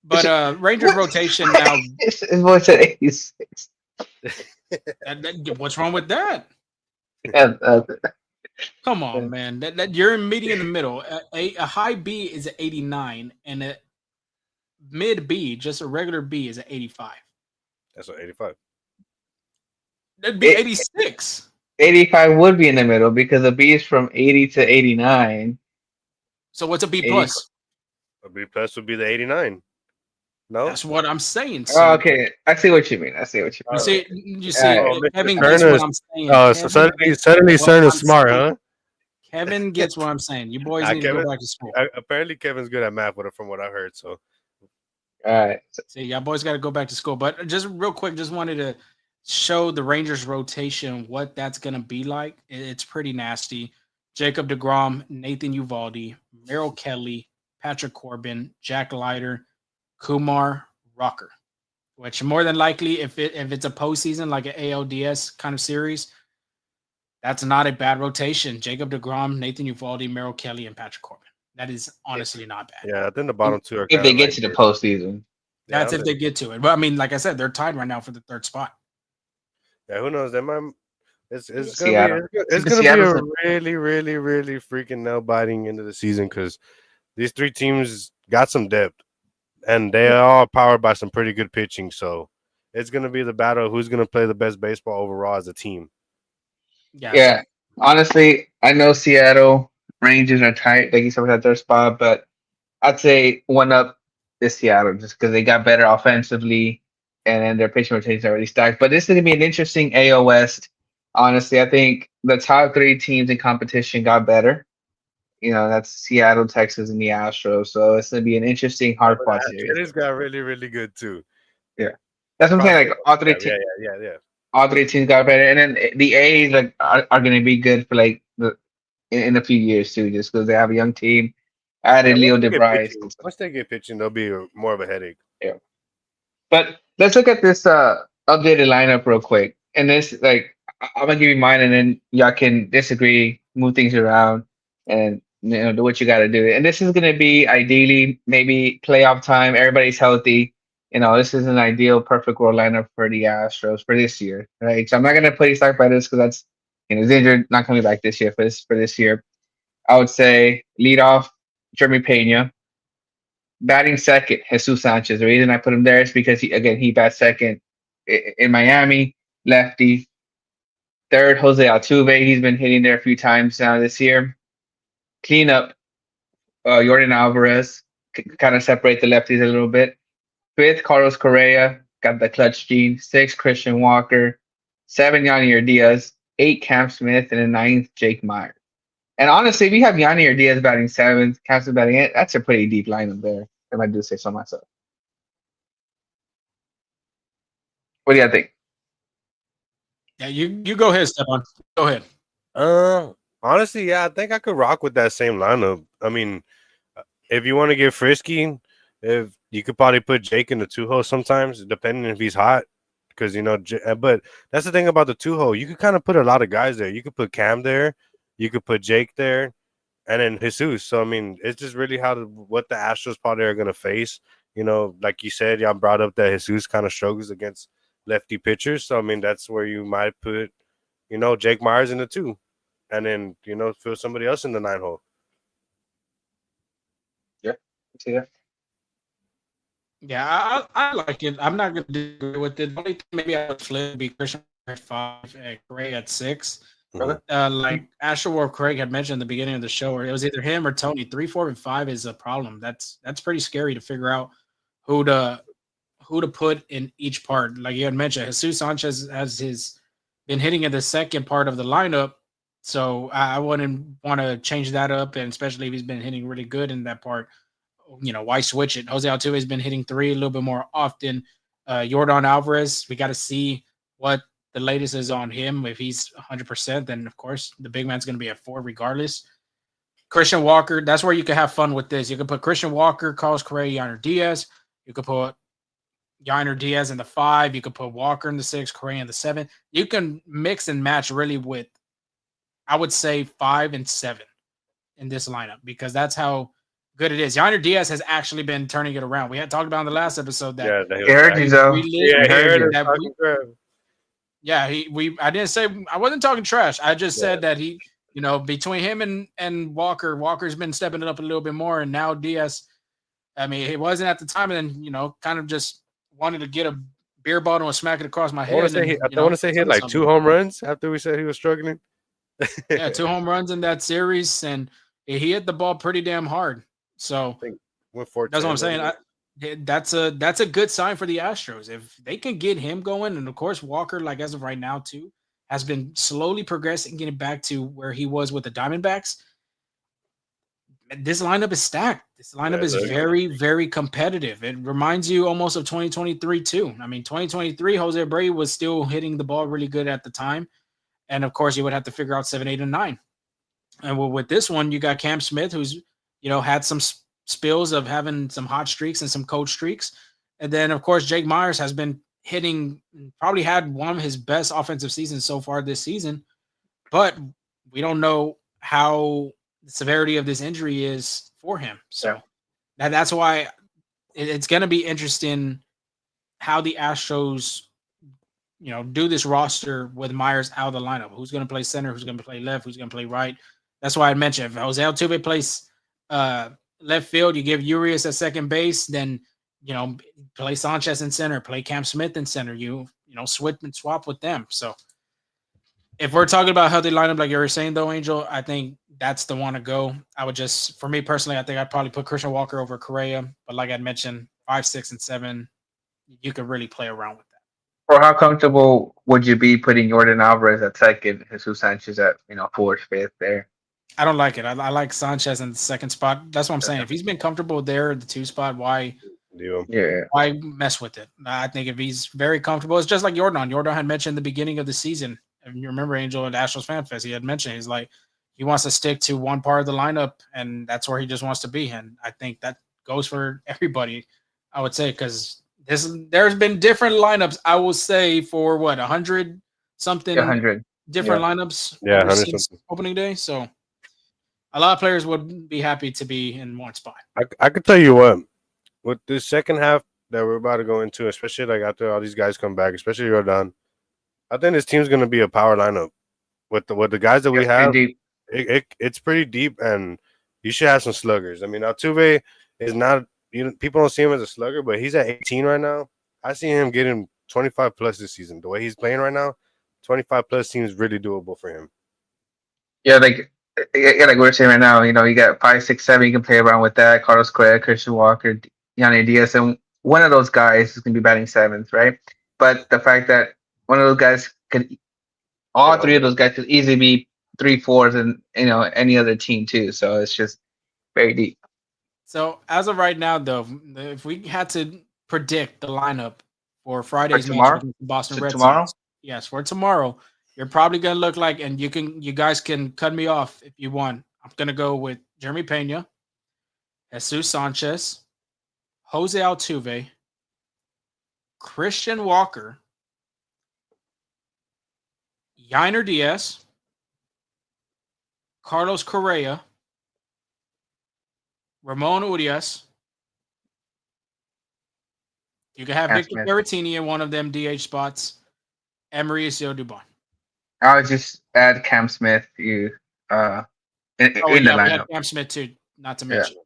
But Rangers what? rotation now. His voice at 86. What's wrong with that? Yeah, Come on, man. That you're meeting in the middle. A high B is an 89, and a mid B, just a regular B, is an 85. That's what 85. That'd be 86. 85 would be in the middle because the B is from 80 to 89. So what's a B 80. plus? A B plus would be the 89. No. That's what I'm saying. Oh, So okay. I see what you mean. you see, you All see, right. Oh, Mr. Kevin gets Turner what is. I'm saying. Oh, so Kevin gets suddenly, what CERN is I'm smart, saying. huh? Kevin gets what I'm saying. You boys need to Kevin. go back to school. Apparently, Kevin's good at math, from what I heard. So All right. See, y'all boys got to go back to school. But just real quick, just wanted to show the Rangers rotation what that's going to be like. It's pretty nasty. Jacob deGrom, Nathan Uvalde, Merrill Kelly, Patrick Corbin, Jack Leiter, Kumar Rocker. Which more than likely, if it's a postseason like an ALDS kind of series, that's not a bad rotation. Jacob deGrom, Nathan Uvalde, Merrill Kelly, and Patrick Corbin. That is honestly not bad. yeah, I think the bottom two are If kind they of get like to the postseason. That's if they get to it. But I mean, like I said, they're tied right now for the third spot. Yeah, who knows? They might. It's Seattle. gonna be it's gonna be Seattle's a really freaking nail biting into the season because these three teams got some depth and they are all powered by some pretty good pitching. So it's gonna be the battle of who's gonna play the best baseball overall as a team. Yeah. Honestly, I know Seattle Rangers are tight. Like you said, at their spot, but I'd say one up is Seattle just because they got better offensively and then their pitching rotation is already stacked. But this is going to be an interesting AL West. Honestly, I think the top three teams in competition got better. That's Seattle, Texas, and the Astros. So it's going to be an interesting hard fought series. It has got really good too. Yeah. That's what I'm saying. Like Yeah. all three teams got better. And then the A's like are going to be good for like in a few years too, just because they have a young team. Added Leo DeBrice. Once they get pitching, they'll be more of a headache. Yeah. But let's look at this updated lineup real quick. And this, like, I'm gonna give you mine, and then y'all can disagree, move things around, and do what you got to do. And this is gonna be ideally maybe playoff time. Everybody's healthy. This is an ideal, perfect world lineup for the Astros for this year, right? So I'm not gonna put Isaac by this because that's he's injured, not coming back this year. For this year, I would say lead off Jeremy Pena. Batting second, Jesus Sanchez. The reason I put him there is because he bats second in Miami, lefty. Third, Jose Altuve. He's been hitting there a few times now this year. Cleanup, Jordan Alvarez. Kind of separate the lefties a little bit. Fifth, Carlos Correa. Got the clutch gene. Sixth, Christian Walker. Seven, Yanier Diaz. Eight, Cam Smith. And then ninth, Jake Meyer. And honestly, if you have Yanier Diaz batting seventh, Cam Smith batting eighth, that's a pretty deep lineup there. If I do say so myself. What do you think? Yeah, you go ahead, Stephon. Go ahead. Honestly, yeah, I think I could rock with that same lineup. I mean, if you want to get frisky, if you could probably put Jake in the two hole sometimes, depending if he's hot, because but that's the thing about the two hole. You could kind of put a lot of guys there. You could put Cam there, you could put Jake there, and then Jesus. So I mean, it's just really what the Astros probably are gonna face. Like you said, y'all brought up that Jesus kind of struggles against lefty pitchers. So I mean, that's where you might put, Jake Myers in the two, and then fill somebody else in the 9 hole. Yeah, see that. Yeah, I like it. I'm not going to disagree with it. The only thing maybe I would flip be Christian at 5 and Gray at 6. Mm-hmm. Like Asher Craig had mentioned at the beginning of the show, where it was either him or Tony. 3, 4, and 5 is a problem. That's pretty scary to figure out who to put in each part. Like you had mentioned, Jesus Sanchez been hitting in the second part of the lineup, So I wouldn't want to change that up, and especially if he's been hitting really good in that part. Why switch it? Jose Altuve has been hitting three a little bit more often. Jordan Alvarez, we got to see what the latest is on him. If he's 100%, then of course the big man's going to be at four regardless. Christian Walker, that's where you can have fun with this. You can put Christian Walker, Carlos Correa, Yainer Diaz. You could put Yainer Diaz in the 5. You could put Walker in the 6, Correa in the 7. You can mix and match really with, I would say, 5 and 7 in this lineup because that's how good it is. Yainer Diaz has actually been turning it around. We had talked about in the last episode that Yeah, He heard you, though. yeah, He heard you. I didn't say I wasn't talking trash. I just said that he, between him and Walker's been stepping it up a little bit more, and now Diaz. I mean, he wasn't at the time, and then kind of just wanted to get a beer bottle and smack it across my head. I want to say he had like 2 home runs after we said he was struggling. Yeah, 2 home runs in that series, and he hit the ball pretty damn hard. So that's what I'm saying. That's a good sign for the Astros if they can get him going, and of course Walker, like as of right now too, has been slowly progressing, getting back to where he was with the Diamondbacks. This lineup is stacked. This lineup is very, very competitive. It reminds you almost of 2023 too. I mean, 2023, Jose Abreu was still hitting the ball really good at the time, and of course you would have to figure out 7, 8, and 9. And with this one, you got Cam Smith, who's had some spills of having some hot streaks and some cold streaks, and then of course Jake Myers has been hitting, probably had one of his best offensive seasons so far this season, but we don't know how the severity of this injury is for him. So that's why it's going to be interesting how the Astros, do this roster with Myers out of the lineup. Who's going to play center? Who's going to play left? Who's going to play right? That's why I mentioned if Jose Altuve plays left field, you give Urias at second base, then play Sanchez in center, play Cam Smith in center. Switch and swap with them. So if we're talking about healthy lineup, like you were saying though, Angel, I think that's the one to go. I would just, for me personally, I think I'd probably put Christian Walker over Correa. But like I mentioned, 5, 6, and 7, you could really play around with that. Or how comfortable would you be putting Jordan Alvarez at second, Jesus Sanchez at 4th, 5th there? I don't like it. I like Sanchez in the second spot. That's what I'm saying. If he's been comfortable there at the 2 spot, why mess with it? I think if he's very comfortable, it's just like Jordan. Jordan had mentioned at the beginning of the season. And you remember Angel at Astros Fan Fest, he had mentioned he's like he wants to stick to one part of the lineup, and that's where he just wants to be. And I think that goes for everybody, I would say, because there's been different lineups. I will say for 100 something 100 different lineups. Yeah, 100 something opening day. So a lot of players would be happy to be in one spot. I could tell you what, with this second half that we're about to go into, especially like after all these guys come back, especially Jordan, I think this team's going to be a power lineup with the guys that we have. It's pretty deep, and you should have some sluggers. I mean, Altuve is not. People don't see him as a slugger, but he's at 18 right now. I see him getting 25 plus this season. The way he's playing right now, 25 plus seems really doable for him. Yeah, like we're saying right now, you got 5, 6, 7. You can play around with that. Carlos Correa, Christian Walker, Yainer Diaz, and one of those guys is going to be batting 7th, right? But the fact that one of those guys all 3 of those guys could easily be 3, 4s, and any other team too. So it's just very deep. So as of right now, though, if we had to predict the lineup for Friday's match against the Boston Red Sox, yes, for tomorrow, you're probably gonna look like, and you guys can cut me off if you want. I'm gonna go with Jeremy Pena, Jesus Sanchez, Jose Altuve, Christian Walker, Yainer Diaz, Carlos Correa, Ramon Urias. You can have Victor Caratini in one of them DH spots, and Mauricio Dubon. I would just add Cam Smith. In the lineup. Cam Smith too, not to mention.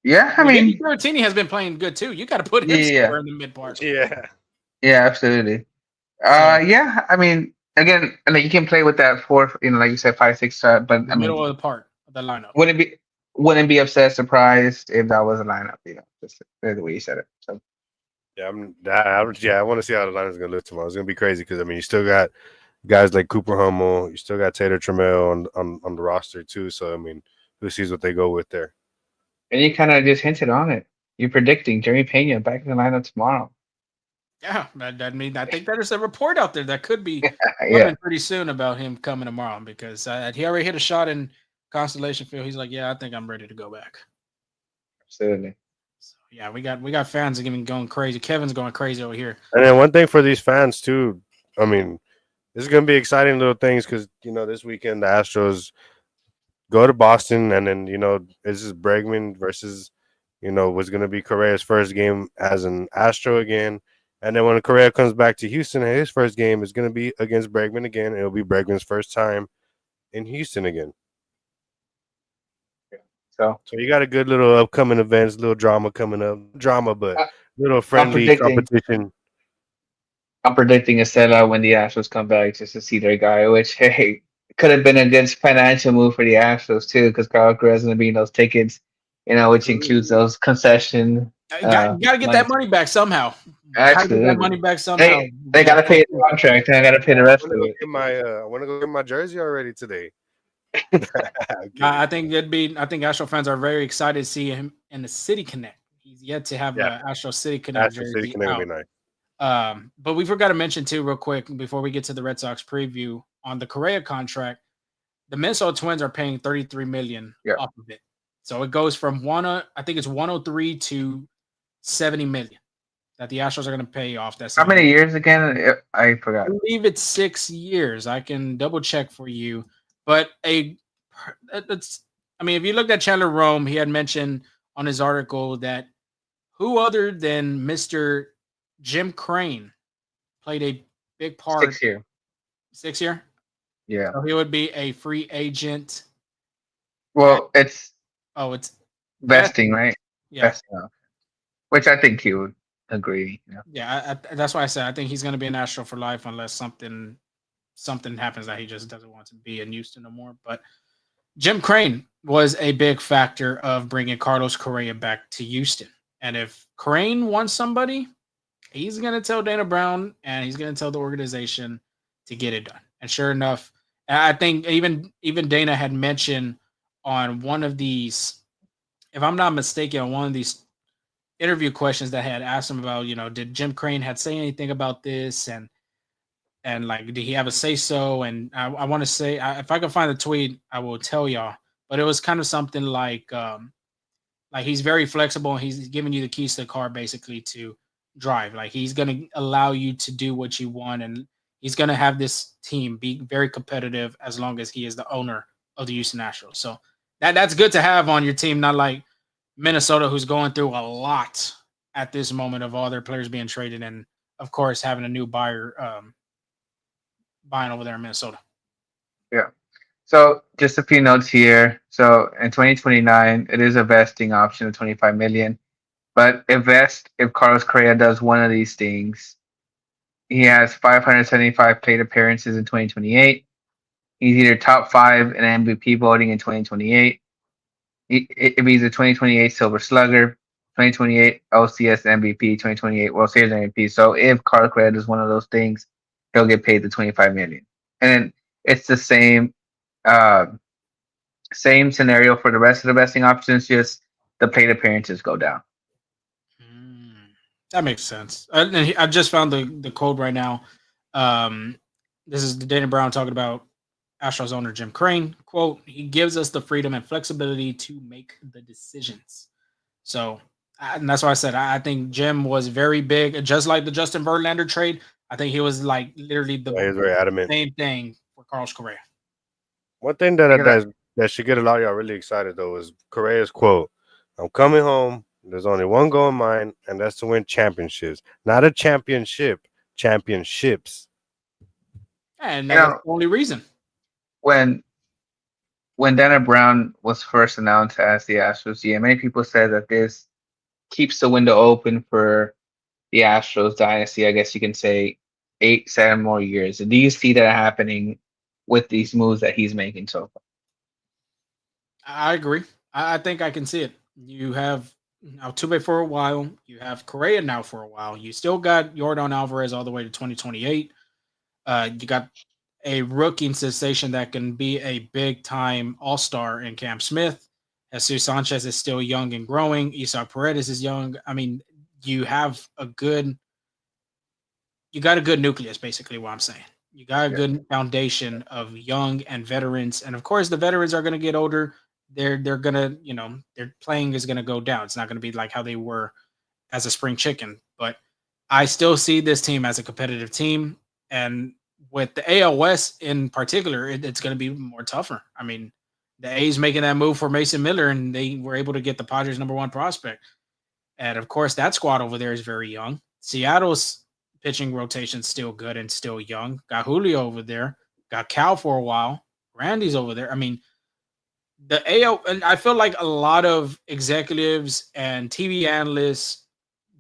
Yeah, I mean, Caratini has been playing good too. You got to put him somewhere in the mid part. Yeah, absolutely. Yeah, I mean, again, like you can play with that 4, like you said, 5, 6, but I mean, middle of the part of the lineup. Wouldn't be upset, surprised if that was a lineup. Just the way you said it. So. Yeah, I want to see how the lineup is going to look tomorrow. It's going to be crazy because I mean, you still got guys like Cooper Hummel. You still got Taylor Trammell on the roster too. So I mean, who sees what they go with there? And you kind of just hinted on it. You're predicting Jeremy Pena back in the lineup tomorrow. Yeah, I mean, I think there's a report out there that could be Yeah, coming pretty soon about him coming tomorrow because he already hit a shot in Constellation Field. He's like, yeah, I think I'm ready to go back. absolutely. So yeah, we got fans even going crazy. Kevin's going crazy over here. And then one thing for these fans too. I mean, this is gonna be exciting little things because this weekend the Astros go to Boston, and then this is Bregman versus what's gonna be Correa's first game as an Astro again. And then when Correa comes back to Houston, his first game is going to be against Bregman again. It'll be Bregman's first time in Houston again. So you got a good little upcoming events, little drama coming up. Drama, but little friendly predicting- competition. I'm predicting a sellout when the Astros come back just to see their guy, which, hey, could have been a good financial move for the Astros, too, because Carl Correa's going to be in those tickets, which includes those concession. You got to get that money back somehow. Absolutely. Get that money back somehow. They got to pay the contract, and I got to pay the rest of it. I want to go get my jersey already today. I think Astro fans are very excited to see him in the City Connect. He's yet to have an Astro City Connect jersey City Connect out. would be nice. But we forgot to mention too, real quick, before we get to the Red Sox preview on the Correa contract, the Minnesota Twins are paying $33 million off of it. So it goes from I think it's 103 to 70 million that the Astros are going to pay off. That's how many years again? I forgot. I believe it's 6 years. I can double check for you. But if you looked at Chandler Rome, he had mentioned on his article that who other than Mr. Jim Crane played a big part. 6 year. 6 year? Yeah. So he would be a free agent. Well, it's vesting, right? Yeah. Vesting. Which I think he would agree. Yeah, that's why I said I think he's going to be an Astro for life unless something happens that he just doesn't want to be in Houston no more. But Jim Crane was a big factor of bringing Carlos Correa back to Houston. And if Crane wants somebody, he's going to tell Dana Brown and he's going to tell the organization to get it done. And sure enough, I think even Dana had mentioned on one of these, if I'm not mistaken, on one of these interview questions that had asked him about, did Jim Crane had say anything about this and like, did he have a say so? And I want to say, if I can find the tweet, I will tell y'all. But it was kind of something like he's very flexible and he's giving you the keys to the car basically to drive. Like he's going to allow you to do what you want, and he's going to have this team be very competitive as long as he is the owner of the Houston Astros. So that's good to have on your team, not like Minnesota, who's going through a lot at this moment of all their players being traded, and of course having a new buyer buying over there in Minnesota. Yeah. So just a few notes here. So in 2029, it is a vesting option of 25 million. But if Carlos Correa does one of these things, he has 575 plate appearances in 2028. He's either top 5 in MVP voting in 2028. If he's a 2028 Silver Slugger, 2028 LCS MVP, 2028 World Series MVP. So if Carlos Correa does one of those things, he'll get paid the 25 million. And it's the same scenario for the rest of the vesting options, just the plate appearances go down. That makes sense. I just found the code right now. This is Dana Brown talking about Astros owner Jim Crane. Quote, he gives us the freedom and flexibility to make the decisions. So, and that's why I said I think Jim was very big, just like the Justin Verlander trade. I think he was like literally he was very adamant. Same thing for Carlos Correa. One thing that should get a lot of y'all really excited though is Correa's quote, "I'm coming home. There's only one goal in mind, and that's to win championships. Not a championship, championships." And that's the only reason. When Dana Brown was first announced as the Astros GM, many people said that this keeps the window open for the Astros dynasty, I guess you can say 8-7 more years. And do you see that happening with these moves that he's making so far? I agree. I think I can see it. You have Altuve for a while. You have Correa now for a while. You still got Yordan Alvarez all the way to 2028. You got a rookie sensation that can be a big time all star in Cam Smith. Jesus Sanchez is still young and growing. Isaac Paredes is young. I mean, you have a good, you got a good nucleus, basically, what I'm saying. You got a Yeah, good foundation of young and veterans, and of course, the veterans are going to get older. They're gonna, their playing is going to go down. It's not going to be like how they were as a spring chicken. But I still see this team as a competitive team, and with the AL West in particular, it's going to be more tougher. I mean, the A's making that move for Mason Miller, and they were able to get the Padres' number one prospect. And of course, that squad over there is very young. Seattle's pitching rotation's still good and still young. Got Julio over there. Got Cal for a while. Randy's over there. I mean, the AL, and I feel like a lot of executives and TV analysts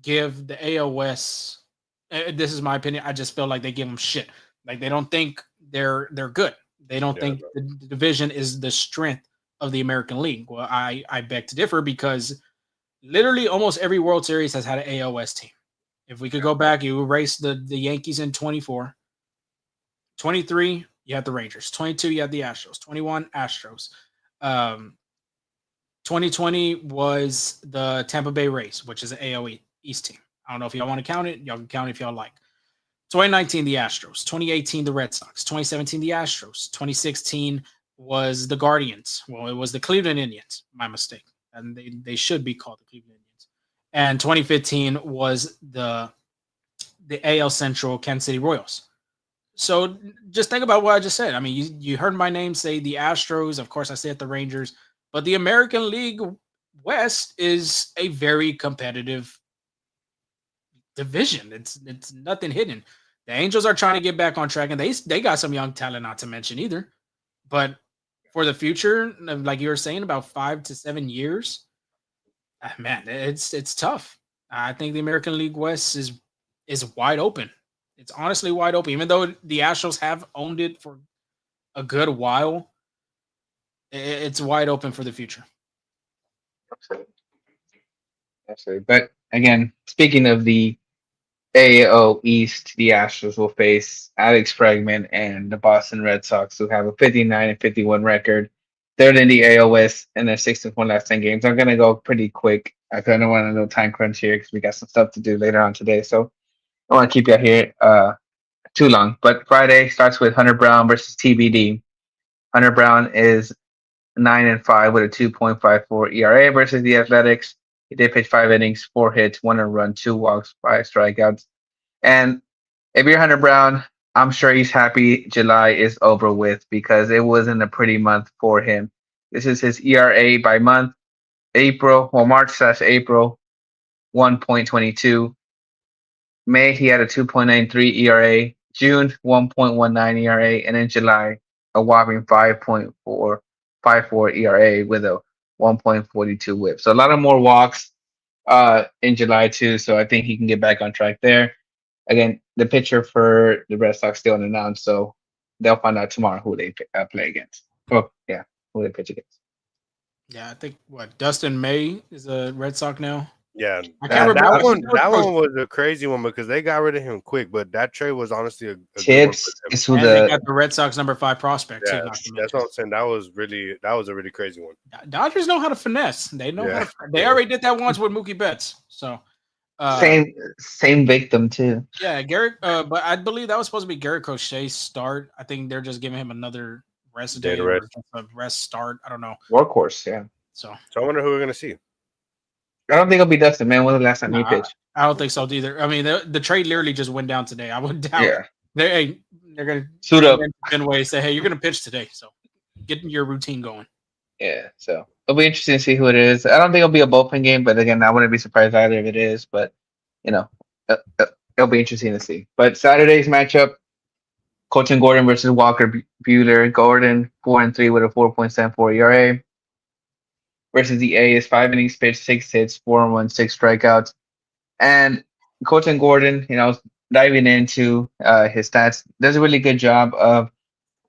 give the AL West. This is my opinion. I just feel like they give them shit. Like they don't think they're good. They don't yeah, think the division is the strength of the American League. Well, I beg to differ because literally almost every World Series has had an AL West team. If we could go back, you erase the Yankees in 24. 23, you had the Rangers. 22, you had the Astros. 21, Astros. Um, 2020 was the Tampa Bay Rays, which is an AL East team. I don't know if y'all want to count it. Y'all can count it if y'all like. 2019, the Astros. 2018, the Red Sox. 2017, the Astros. 2016 was the Guardians. Well, it was the Cleveland Indians. My mistake. And they should be called the Cleveland Indians. And 2015 was the AL Central Kansas City Royals. So just think about what I just said. I mean, you heard my name say the Astros. Of course, I said the Rangers. But the American League West is a very competitive division. It's nothing hidden. The Angels are trying to get back on track, and they got some young talent, not to mention either. But for the future, like you were saying, about 5 to 7 years, man, it's tough. I think the American League West is wide open. It's honestly wide open. Even though the Astros have owned it for a good while, it's wide open for the future. Absolutely. Absolutely. But again, speaking of the AO East, the Astros will face Alex Bregman and the Boston Red Sox, who have a 59 and 51 record. Third in the AO West, and their 6-1 last 10 games. I'm gonna go pretty quick. I kind of want to know time crunch here because we got some stuff to do later on today. So I want to keep you out here too long. But Friday starts with Hunter Brown versus TBD. Hunter Brown is 9-5 with a 2.54 ERA versus the Athletics. He did pitch 5 innings, 4 hits, 1 run, 2 walks, 5 strikeouts. And if you're Hunter Brown, I'm sure he's happy July is over with because it wasn't a pretty month for him. This is his ERA by month. March/April, 1.22. May, he had a 2.93 ERA. June, 1.19 ERA. And in July, a whopping 5.454 ERA with a 1.42 whip. So a lot of more walks in July, too. So I think he can get back on track there. Again, the pitcher for the Red Sox still unannounced, so they'll find out tomorrow who they play against. Oh, yeah, who they pitch against. Yeah, I think Dustin May is a Red Sox now. yeah. I can't remember. That one was a crazy one because they got rid of him quick. But that trade was honestly a good one Tibbs for them. is who And they got the Red Sox number 5 prospect too. Yeah, Not to that's mention. what I'm saying. That was a really crazy one. Dodgers know how to finesse. They know Yeah. how to. They already did that once with Mookie Betts. So same victim too. yeah, Garrett. But I believe that was supposed to be Garrett Crochet's start. I think they're just giving him another rest day or rest. a rest start. I don't know. Workhorse, yeah. So So I wonder who we're gonna see. I don't think it'll be Dustin, man. When was the last time he nah, pitched? I don't think so either. I mean, the trade literally just went down today. I would doubt. Yeah. They're gonna Suit up. Fenway say, hey, you're gonna pitch today, so get your routine going. Yeah, so it'll be interesting to see who it is. I don't think it'll be a bullpen game, but again, I wouldn't be surprised either if it is. But you know, it'll be interesting to see. But Saturday's matchup: Colton Gordon versus Walker Buehler. Gordon 4-3 with a 4.74 ERA versus the A's. 5 innings pitched, 6 hits, 4 runs, 6 strikeouts. And Colton Gordon, diving into his stats, does a really good job of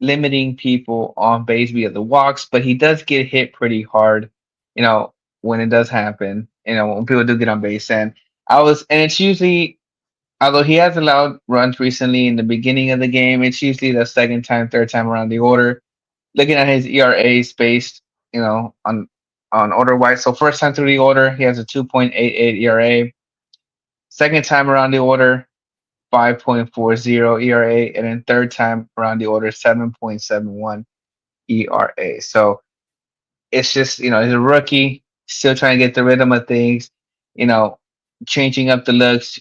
limiting people on base via the walks, but he does get hit pretty hard, when it does happen, when people do get on base. And it's usually Although he has allowed runs recently in the beginning of the game, it's usually the second time, third time around the order. Looking at his ERA based, on order wise. So first time through the order, he has a 2.88 ERA. Second time around the order, 5.40 ERA, and then third time around the order, 7.71 ERA. So it's just, he's a rookie, still trying to get the rhythm of things, you know, changing up the looks,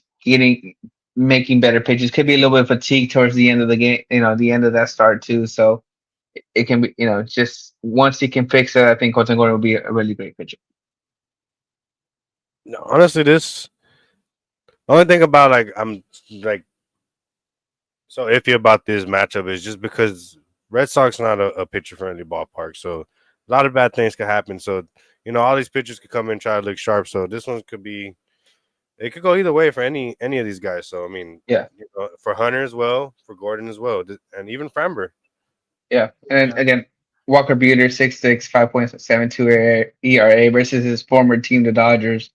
making better pitches. Could be a little bit fatigued towards the end of the game, the end of that start too. So it can be, just once he can fix it, I think Colton Gordon will be a really great pitcher. No, honestly, this only thing about like I'm like so iffy about this matchup is just because Red Sox not a pitcher friendly ballpark, so a lot of bad things could happen. So all these pitchers could come in and try to look sharp. So this one could be it could go either way for any of these guys. So I mean, Yeah. For Hunter as well, for Gordon as well, and even Framber. Yeah. And then again, Walker Buehler, 6'6", 5.72 ERA versus his former team, the Dodgers,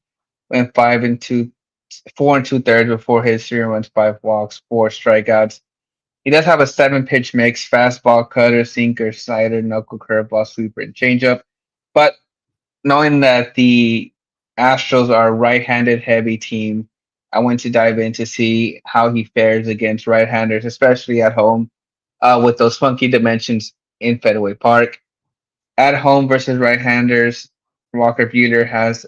went 4 2/3 before his 3 runs, 5 walks, 4 strikeouts. He does have a 7 pitch mix: fastball, cutter, sinker, slider, knuckle, curveball, sweeper, and changeup. But knowing that the Astros are a right-handed heavy team, I went to dive in to see how he fares against right-handers, especially at home, with those funky dimensions in Fenway Park. At home versus right-handers, Walker Buehler has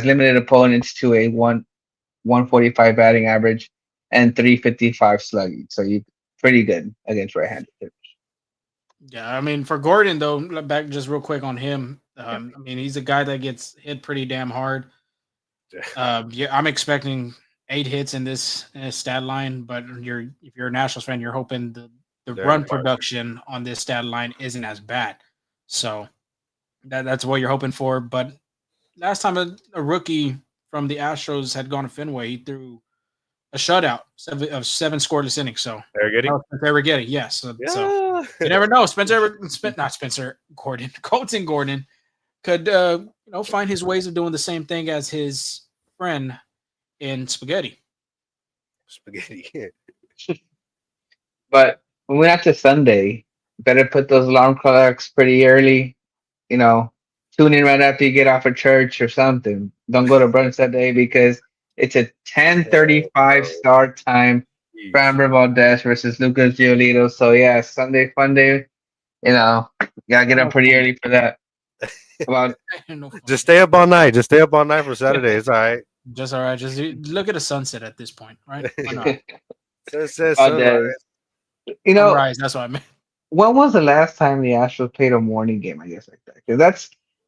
limited opponents to a 145 batting average and 355 slugging. So you pretty good against right-handed hitters. Yeah, I mean, for Gordon though, back just real quick on him. I mean, he's a guy that gets hit pretty damn hard. Yeah, I'm expecting 8 hits in this stat line, but if you're a Nationals fan, you're hoping the run production on this stat line isn't as bad. So that's what you're hoping for. But last time a rookie from the Astros had gone to Fenway, he threw a shutout of 7 scoreless innings. So Spencer yes. So you never know. Not Spencer Gordon, Colton Gordon could find his ways of doing the same thing as his friend in Spaghetti. But when we got to Sunday, better put those alarm clocks pretty early. You know, tune in right after you get off of church or something. Don't go to brunch that day because it's a 10:35 start time. Framber Valdez versus Lucas Giolito. So yeah, Sunday fun day. You gotta get up pretty early for that. Just stay up all night. Just stay up all night for Saturday. It's all right. Just all right. Just look at a sunset at this point, right? Sunrise. Sunrise, that's what I meant. When was the last time the Astros played a morning game? I guess like that, because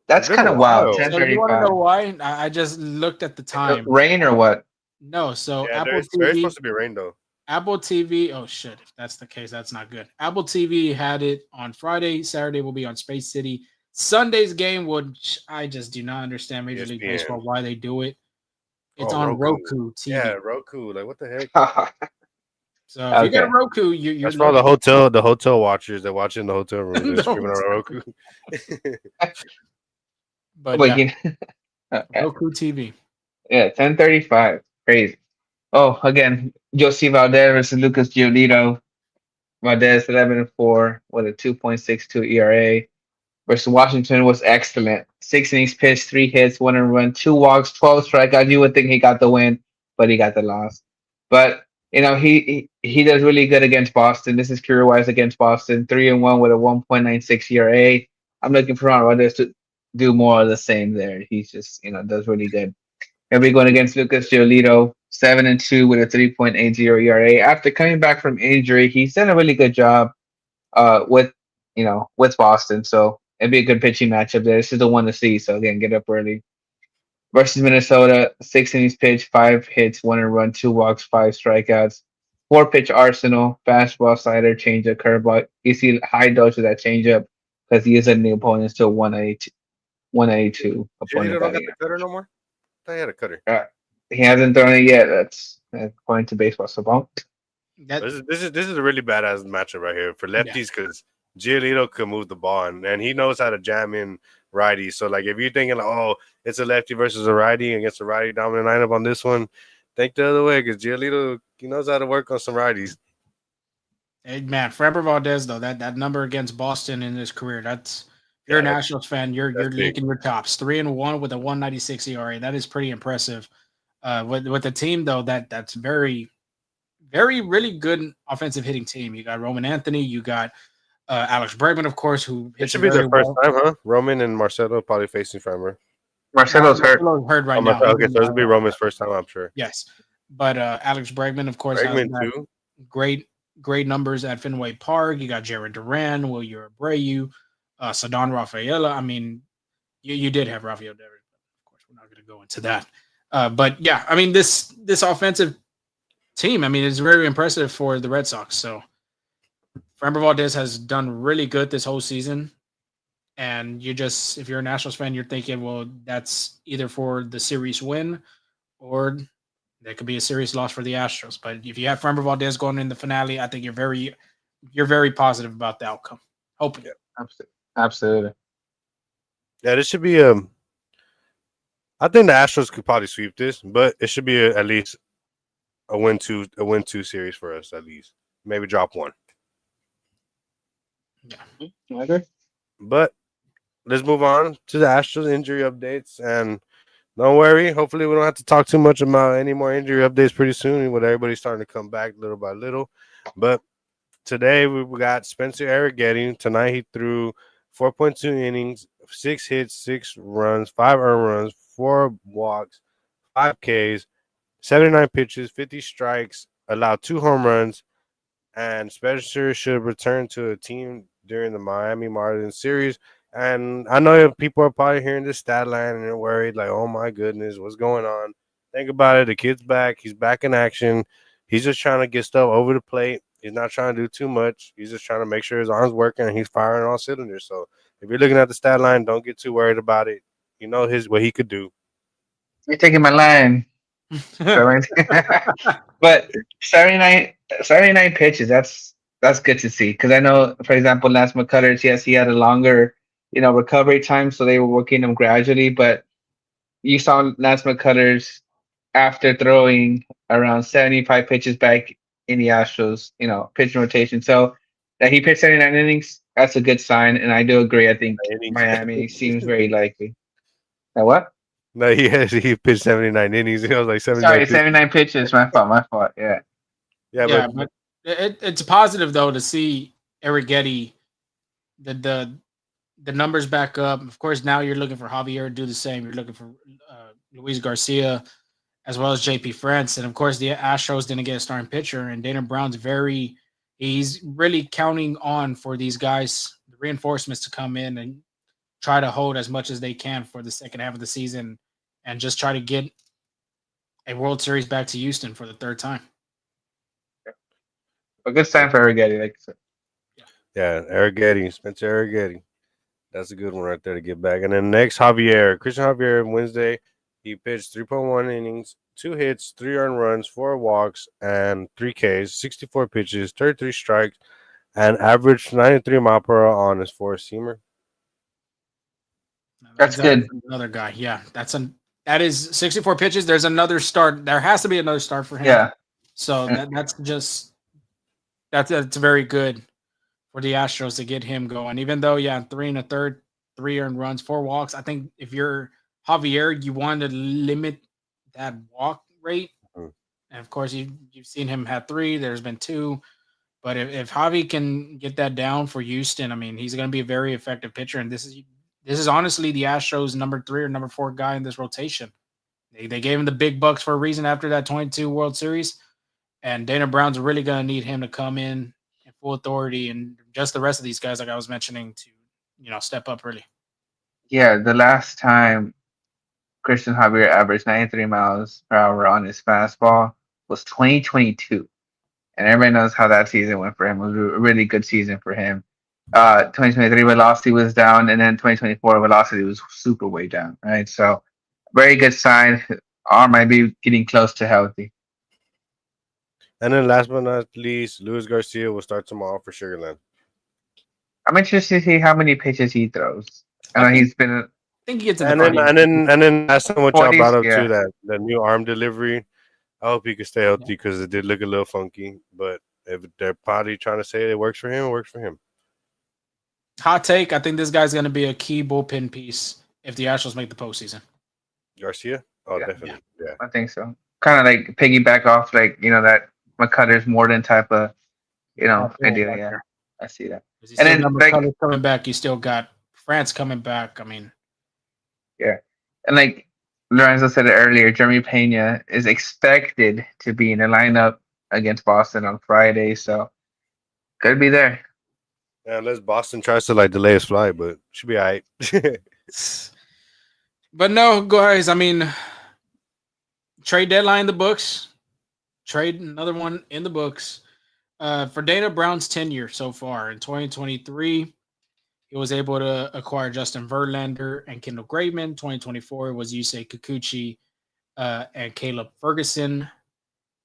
that's kind of wild. So you want to know why? I just looked at the time. Rain or what? No. So yeah, Apple there's TV supposed to be rain though. Apple TV. Oh shit! If that's the case, that's not good. Apple TV had it on Friday. Saturday will be on Space City. Sunday's game, which I just do not understand Major League Baseball why they do it. It's on Roku TV. Yeah, Roku. Like what the heck? So if you get a Roku, you're that's for all the hotel watchers that watch in the hotel room. They're streaming on Roku. But Roku TV. Yeah, 10:35. Crazy. Oh, again, Josie Valdez versus Lucas Giolito. Valdez 11-4 with a 2.62 ERA. Versus Washington was excellent. 6 innings pitched, 3 hits, 1 run, 2 walks, 12 strikeouts. You would think he got the win, but he got the loss. But he does really good against Boston. This is career wise against Boston. 3-1 with a 1.96 ERA. I'm looking for Valdez to do more of the same there. He's just does really good. He'll be going against Lucas Giolito, 7-2 with a 3.80 ERA. After coming back from injury, he's done a really good job with Boston. So it'd be a good pitching matchup there. This is the one to see. So again, get up early. Versus Minnesota, 6 innings pitched, 5 hits, 1 run, 2 walks, 5 strikeouts. 4-pitch arsenal: fastball, slider, changeup, curveball. You see high dose of that changeup because he is in the opponents to 182 opponent. Don't got the cutter no more. I thought he had a cutter. He hasn't thrown it yet. That's according to Baseball Savant. This is a really badass matchup right here for lefties because Giolito could move the ball and he knows how to jam in righties. So like if you're thinking like, oh, it's a lefty versus a righty against a righty dominant lineup on this one, think the other way because Giolito, he knows how to work on some righties. Hey, man, Framber Valdez though, that number against Boston in his career, that's if you're Yeah, a Nationals fan, you're that's big. licking your chops. 3-1 with a 196 ERA. That is pretty impressive. With the team though, that's very really good offensive hitting team. You got Roman Anthony, you got Alex Bregman, of course, who It hits it should be very their first well. time, huh? Roman and Marcelo probably facing Framber. No, Marcelo's hurt. Marcelo's hurt Oh, right now. Marcelo. He's Okay, in so the this will be IL. Roman's first time, I'm sure. Yes, but Alex Bregman, of course, has Bregman that too. great numbers at Fenway Park. You got Jared Duran, Will Abreu, Sadan Rafaela. I mean, you did have Rafael Devers. Of course, we're not going to go into that. But yeah, I mean this offensive team, I mean, is very impressive for the Red Sox. So Framber Valdez has done really good this whole season. And you just, if you're a Nationals fan, you're thinking, well, that's either for the series win or that could be a serious loss for the Astros. But if you have Framber Valdez going in the finale, I think you're very positive about the outcome. Hoping. Yeah. Absolutely. Yeah, this should be I think the Astros could probably sweep this, but it should be at least a win-two series for us at least. Maybe drop one. Yeah. I agree. But let's move on to the Astros injury updates. And don't worry, hopefully we don't have to talk too much about any more injury updates pretty soon. With everybody starting to come back little by little. But today we got Spencer Arrighetti. Tonight he threw 4.2 innings, 6 hits, 6 runs, 5 earned runs, 4 walks, 5 Ks, 79 pitches, 50 strikes, allowed 2 home runs. And Spencer should return to a team during the Miami Marlins series. And I know people are probably hearing this stat line and they're worried, like, oh my goodness, what's going on? Think about it. The kid's back. He's back in action. He's just trying to get stuff over the plate. He's not trying to do too much. He's just trying to make sure his arm's working and he's firing all cylinders. So if you're looking at the stat line, don't get too worried about it. You know what he could do. You're taking my line. But 79 pitches, that's good to see. Because I know, for example, Lance McCullers, yes, he had a longer, recovery time, so they were working him gradually. But you saw Lance McCullers after throwing around 75 pitches back in the Astros, pitching rotation. So that he pitched 79 innings, that's a good sign. And I do agree. I think Innings. Miami seems very likely. Now what? No, he pitched 79 innings. He was like 79 Sorry, pitches. 79 pitches. My fault. Yeah. Yeah, but it's positive though to see Arrighetti the numbers back up. Of course, now you're looking for Javier to do the same. You're looking for Luis Garcia as well as JP France, and of course the Astros didn't get a starting pitcher, and Dana Brown's he's really counting on for these guys, the reinforcements to come in and try to hold as much as they can for the second half of the season, and just try to get a World Series back to Houston for the third time. A good sign for Arrighetti, like I said. Yeah, Spencer Arrighetti. That's a good one right there to get back. And then next, Christian Javier, Wednesday. He pitched 3.1 innings, 2 hits, 3 earned runs, 4 walks, and 3 Ks, 64 pitches, 33 strikes, and averaged 93 mile per hour on his 4-seamer. That's good. Another guy. Yeah, that is 64 pitches. There's another start. There has to be another start for him. Yeah. So that's very good for the Astros to get him going. Even though, 3 1/3, 3 earned runs, 4 walks. I think if you're Javier, you want to limit that walk rate. Mm. And of course, you've seen him have 3. There's been 2. But if Javi can get that down for Houston, I mean, he's going to be a very effective pitcher. And this is honestly the Astros' number 3 or number 4 guy in this rotation. They gave him the big bucks for a reason after that 22 World Series. And Dana Brown's really going to need him to come in full authority, and just the rest of these guys, like I was mentioning, to step up really. Yeah, the last time Christian Javier averaged 93 miles per hour on his fastball was 2022, and everybody knows how that season went for him. It was a really good season for him. 2023 velocity was down, and then 2024 velocity was super way down. Right, so very good sign. Arm might be getting close to healthy. then last but not least, Luis Garcia will start tomorrow for Sugarland. I'm interested to see how many pitches he throws. I know he's been. I think he gets in and then last time what y'all brought up too, that the new arm delivery. I hope he can stay healthy because it did look a little funky. But if they're probably trying to say it works for him, it works for him. Hot take: I think this guy's going to be a key bullpen piece if the Astros make the postseason. Garcia? Oh, Yeah. definitely. Yeah. I think so. Kind of like piggyback off, like that McCullers Morton type of idea. Yeah, I see that. Because you And still then got McCullers coming back. You still got France coming back. I mean, yeah, and like Lorenzo said it earlier, Jeremy Pena is expected to be in the lineup against Boston on Friday, so could be there. Yeah, unless Boston tries to like delay his flight, but should be all right. but no, guys. I mean, trade deadline in the books. Trade another one in the books. For Dana Brown's tenure so far in 2023, he was able to acquire Justin Verlander and Kendall Graveman. 2024 was Yusei Kikuchi and Caleb Ferguson.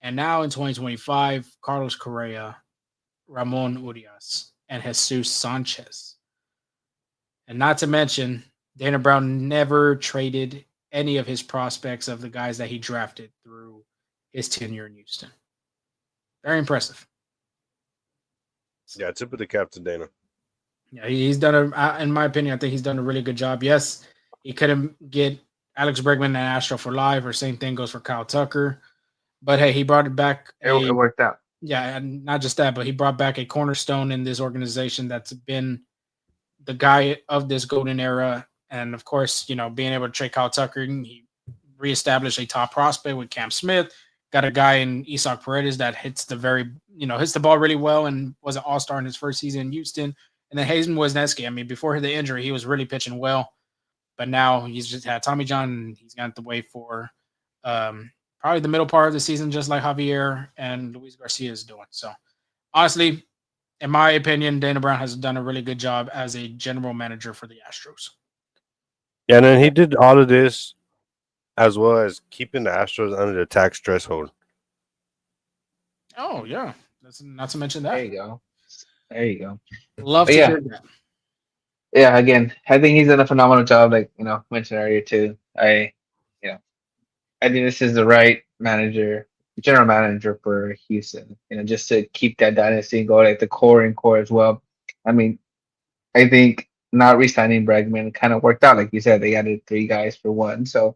And now in 2025, Carlos Correa, Ramon Urias, and Jesus Sanchez. And not to mention, Dana Brown never traded any of his prospects of the guys that he drafted through his tenure in Houston. Very impressive. Yeah, tip of the cap to Dana. Yeah, he's done in my opinion, I think he's done a really good job. Yes, he couldn't get Alex Bregman and Astro for live, or same thing goes for Kyle Tucker. But hey, he brought it back. It worked out. Yeah, and not just that, but he brought back a cornerstone in this organization that's been the guy of this golden era. And of course, being able to trade Kyle Tucker, he reestablished a top prospect with Cam Smith. Got a guy in Isaac Paredes that hits the ball really well and was an all-star in his first season in Houston. And then Hayden Wesneski. I mean, before the injury, he was really pitching well. But now he's just had Tommy John, and he's got to wait for probably the middle part of the season, just like Javier and Luis Garcia is doing. So, honestly, in my opinion, Dana Brown has done a really good job as a general manager for the Astros. Yeah, and then he did all of this as well as keeping the Astros under the tax threshold. Oh, yeah. That's not to mention that. There you go. Love to hear that. Yeah, again, I think he's done a phenomenal job, like mentioned earlier too. I think this is the right general manager for Houston. Just to keep that dynasty and go like the core as well. I mean, I think not re-signing Bregman kind of worked out, like you said. They added 3 guys for 1, so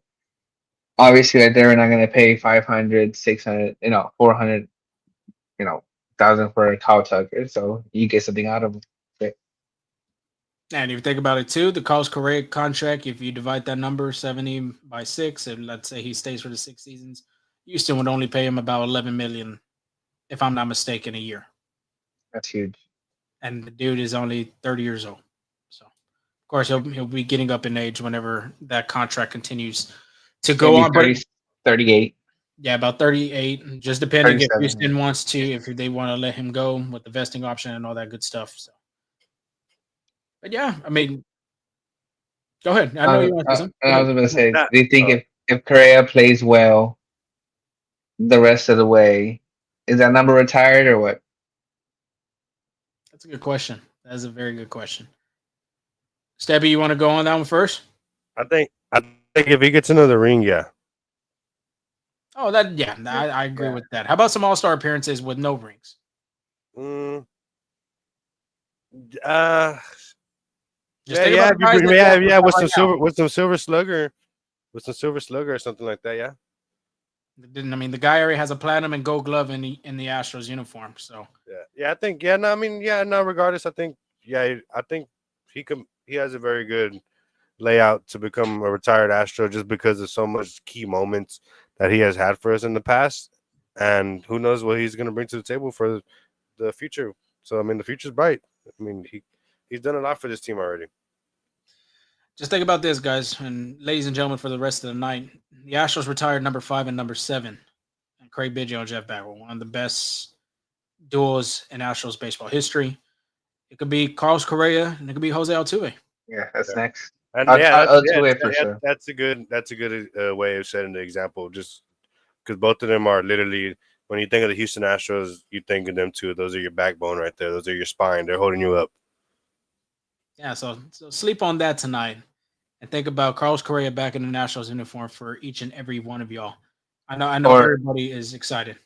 obviously like, they're not going to pay 500, 600, 400, thousand for a Kyle Tucker. So you get something out of him. And if you think about it too, the Carlos Correa contract, if you divide that number 70 by 6, and let's say he stays for the 6 seasons, Houston would only pay him about $11 million, if I'm not mistaken, a year. That's huge. And the dude is only 30 years old. So, of course, he'll be getting up in age whenever that contract continues to go on. 38. Yeah, about 38. Just depending if 37, Houston wants to, if they want to let him go with the vesting option and all that good stuff. So. But yeah, I mean, go ahead. I know you want to say something. I was going to say, do you think if Correa plays well the rest of the way, is that number retired or what? That's a good question. That's a very good question. Stebby, you want to go on that one first? I think if he gets another ring, yeah. Oh, I agree with that. How about some All-Star appearances with no rings? With some silver slugger or something like that. Yeah. I mean, the guy already has a platinum and gold glove in the Astros uniform. So I think regardless, I think he has a very good layout to become a retired Astro just because of so much key moments that he has had for us in the past, and who knows what he's going to bring to the table for the future. So I mean, the future's bright. I mean, he's done a lot for this team already. Just think about this, guys, and ladies and gentlemen, for the rest of the night, the Astros retired number 5 and number 7, and Craig Biggio and Jeff Bagwell, one of the best duels in Astros baseball history. It could be Carlos Correa, and it could be Jose Altuve. Yeah, that's next. And sure. That's a good way of setting the example. Just because both of them are literally, when you think of the Houston Astros, you think of them too. Those are your backbone right there. Those are your spine. They're holding you up. Yeah, so sleep on that tonight, and think about Carlos Correa back in the Nationals uniform for each and every one of y'all. I know Or everybody is excited.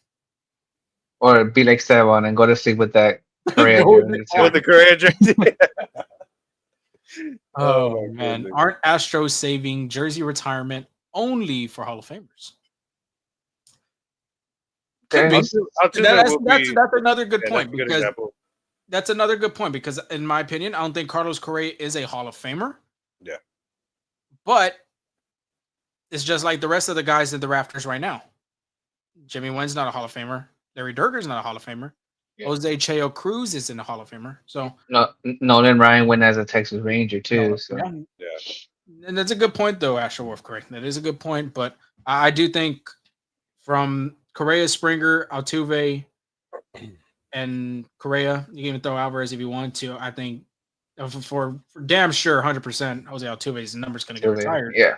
or be like Stevan and go to sleep with that Correa Go with jersey it. too. With the Correa jersey. Oh my man, goodness. aren't Astros saving jersey retirement only for Hall of Famers? Could be. There's Altuve will That's be. another good Yeah, that's point a good because example. that's another good point because in my opinion, I don't think Carlos Correa is a Hall of Famer. Yeah. But it's just like the rest of the guys in the rafters right now. Jimmy Wynn's not a Hall of Famer. Larry Durger's not a Hall of Famer. Yeah. Jose Cheo Cruz isn't a Hall of Famer. So Nolan Ryan went as a Texas Ranger too. So Yeah. And that's a good point, though, Asher Wolf. Correct. That is a good point. But I do think from Correa, Springer, Altuve, and Correa, you can even throw Alvarez if you want to. I think for damn sure, 100%, Jose Altuve's number's going to get retired. yeah,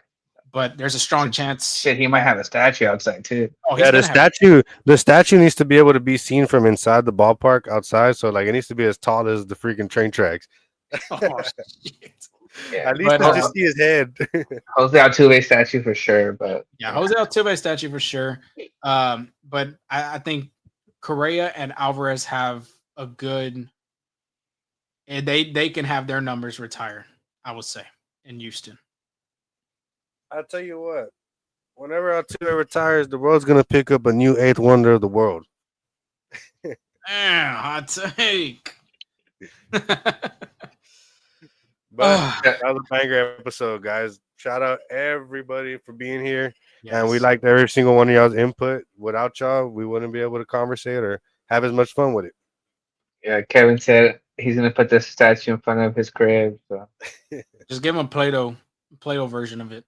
But there's a strong chance. shit, he might have a statue outside too. Oh, he's Yeah, gonna have the statue needs to be able to be seen from inside the ballpark outside. So like it needs to be as tall as the freaking train tracks. Oh, shit. Yeah, At least But, just see his head. Jose Altuve statue for sure. But Yeah, Jose Altuve statue for sure. But I think Correa and Alvarez have a good, and they can have their numbers retired. I would say in Houston. I'll tell you what. Whenever Altuve retires, the world's gonna pick up a new eighth wonder of the world. Damn, hot take. But that was a banger episode, guys. Shout out everybody for being here. And we Yes. liked every single one of y'all's input. Without y'all, we wouldn't be able to conversate or have as much fun with it. yeah, Kevin said he's gonna put this statue in front of his crib. So Just give him a Play-Doh version of it.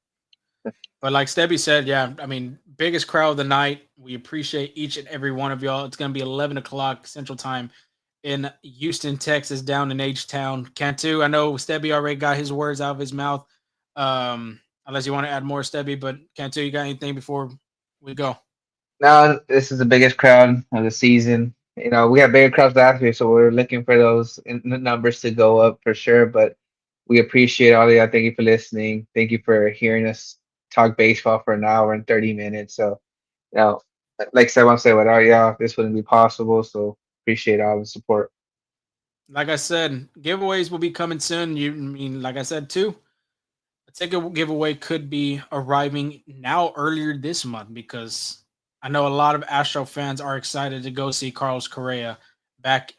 But like Stebby said, yeah, I mean, biggest crowd of the night. We appreciate each and every one of y'all. It's gonna be 11 o'clock Central Time in Houston, Texas, down in H-Town. Cantu, I know Stebby already got his words out of his mouth. Unless you want to add more, Stebby, but Cantu, you got anything before we go? now this is the biggest crowd of the season. You know, we had bigger crowds last year, so we're looking for those numbers to go up for sure. But we appreciate all of y'all. Thank you for listening. Thank you for hearing us talk baseball for an hour and 30 minutes. So, you know, like someone said, without y'all, this wouldn't be possible. So appreciate all the support. Like I said, giveaways will be coming soon. Like I said, too, a ticket giveaway could be arriving now earlier this month because I know a lot of Astro fans are excited to go see Carlos Correa back.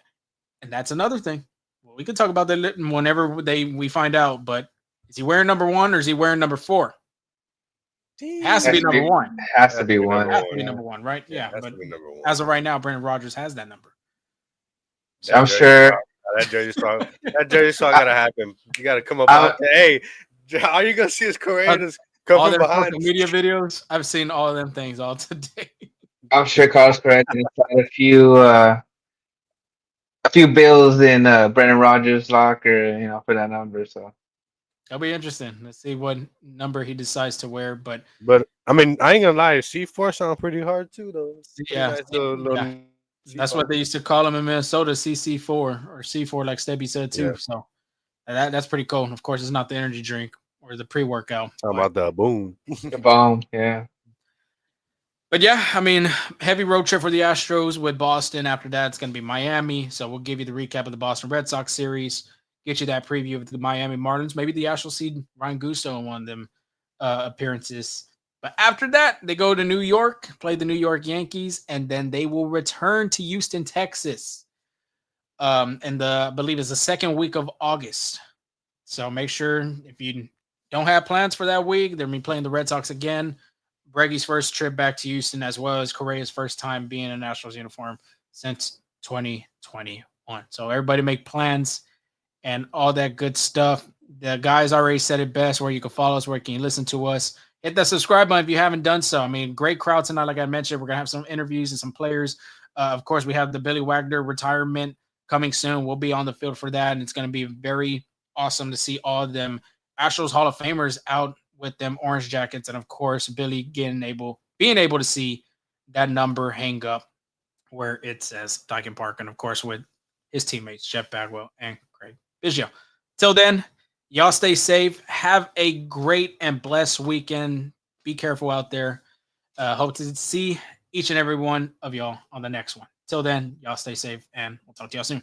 And that's another thing. Well, we can talk about that whenever we find out. But is he wearing number 1 or is he wearing number 4? Has to be number 1. Has to be one. Has to be number 1, right? Yeah. But as of right now, Brandon Rogers has that number. I'm sure. That jersey song gotta happen. You gotta come up out there. Hey, are you gonna see his Correa just come all from their behind? social media videos, I've seen all of them things all today. I'm sure Carlos Correa can find a few bills in Brendan Rodgers' locker, you know, for that number. So That'll be interesting. Let's see what number he decides to wear. But I mean, I ain't gonna lie, C4 sound pretty hard too, though. Yeah, Nice little that's what they used to call him in Minnesota, CC4 or C4, like Stebby said too. Yeah. So that's pretty cool. And of course, it's not the energy drink or the pre-workout. Talking about the boom. the bomb, yeah. But yeah, I mean, heavy road trip for the Astros with Boston. After that, it's going to be Miami. So we'll give you the recap of the Boston Red Sox series, get you that preview of the Miami Marlins. Maybe the Astros see Ryan Gusto in one of them appearances. But after that, they go to New York, play the New York Yankees, and then they will return to Houston, Texas. And I believe it's the second week of August. So make sure if you don't have plans for that week, they're going to be playing the Red Sox again. Breggy's first trip back to Houston, as well as Correa's first time being in a Nationals uniform since 2021. So everybody make plans and all that good stuff. The guys already said it best, where you can follow us, where you can listen to us. Hit that subscribe button if you haven't done so. I mean, great crowd tonight, like I mentioned. We're going to have some interviews and some players. Of course, we have the Billy Wagner retirement coming soon. We'll be on the field for that, and it's going to be very awesome to see all of them Astros Hall of Famers out with them orange jackets, and of course Billy being able to see that number hang up where it says Dyken Park, and of course with his teammates Jeff Bagwell and Craig Biggio. Till then, y'all stay safe. Have a great and blessed weekend. Be careful out there, Hope to see each and every one of y'all on the next one. Till then, y'all stay safe, and we'll talk to y'all soon.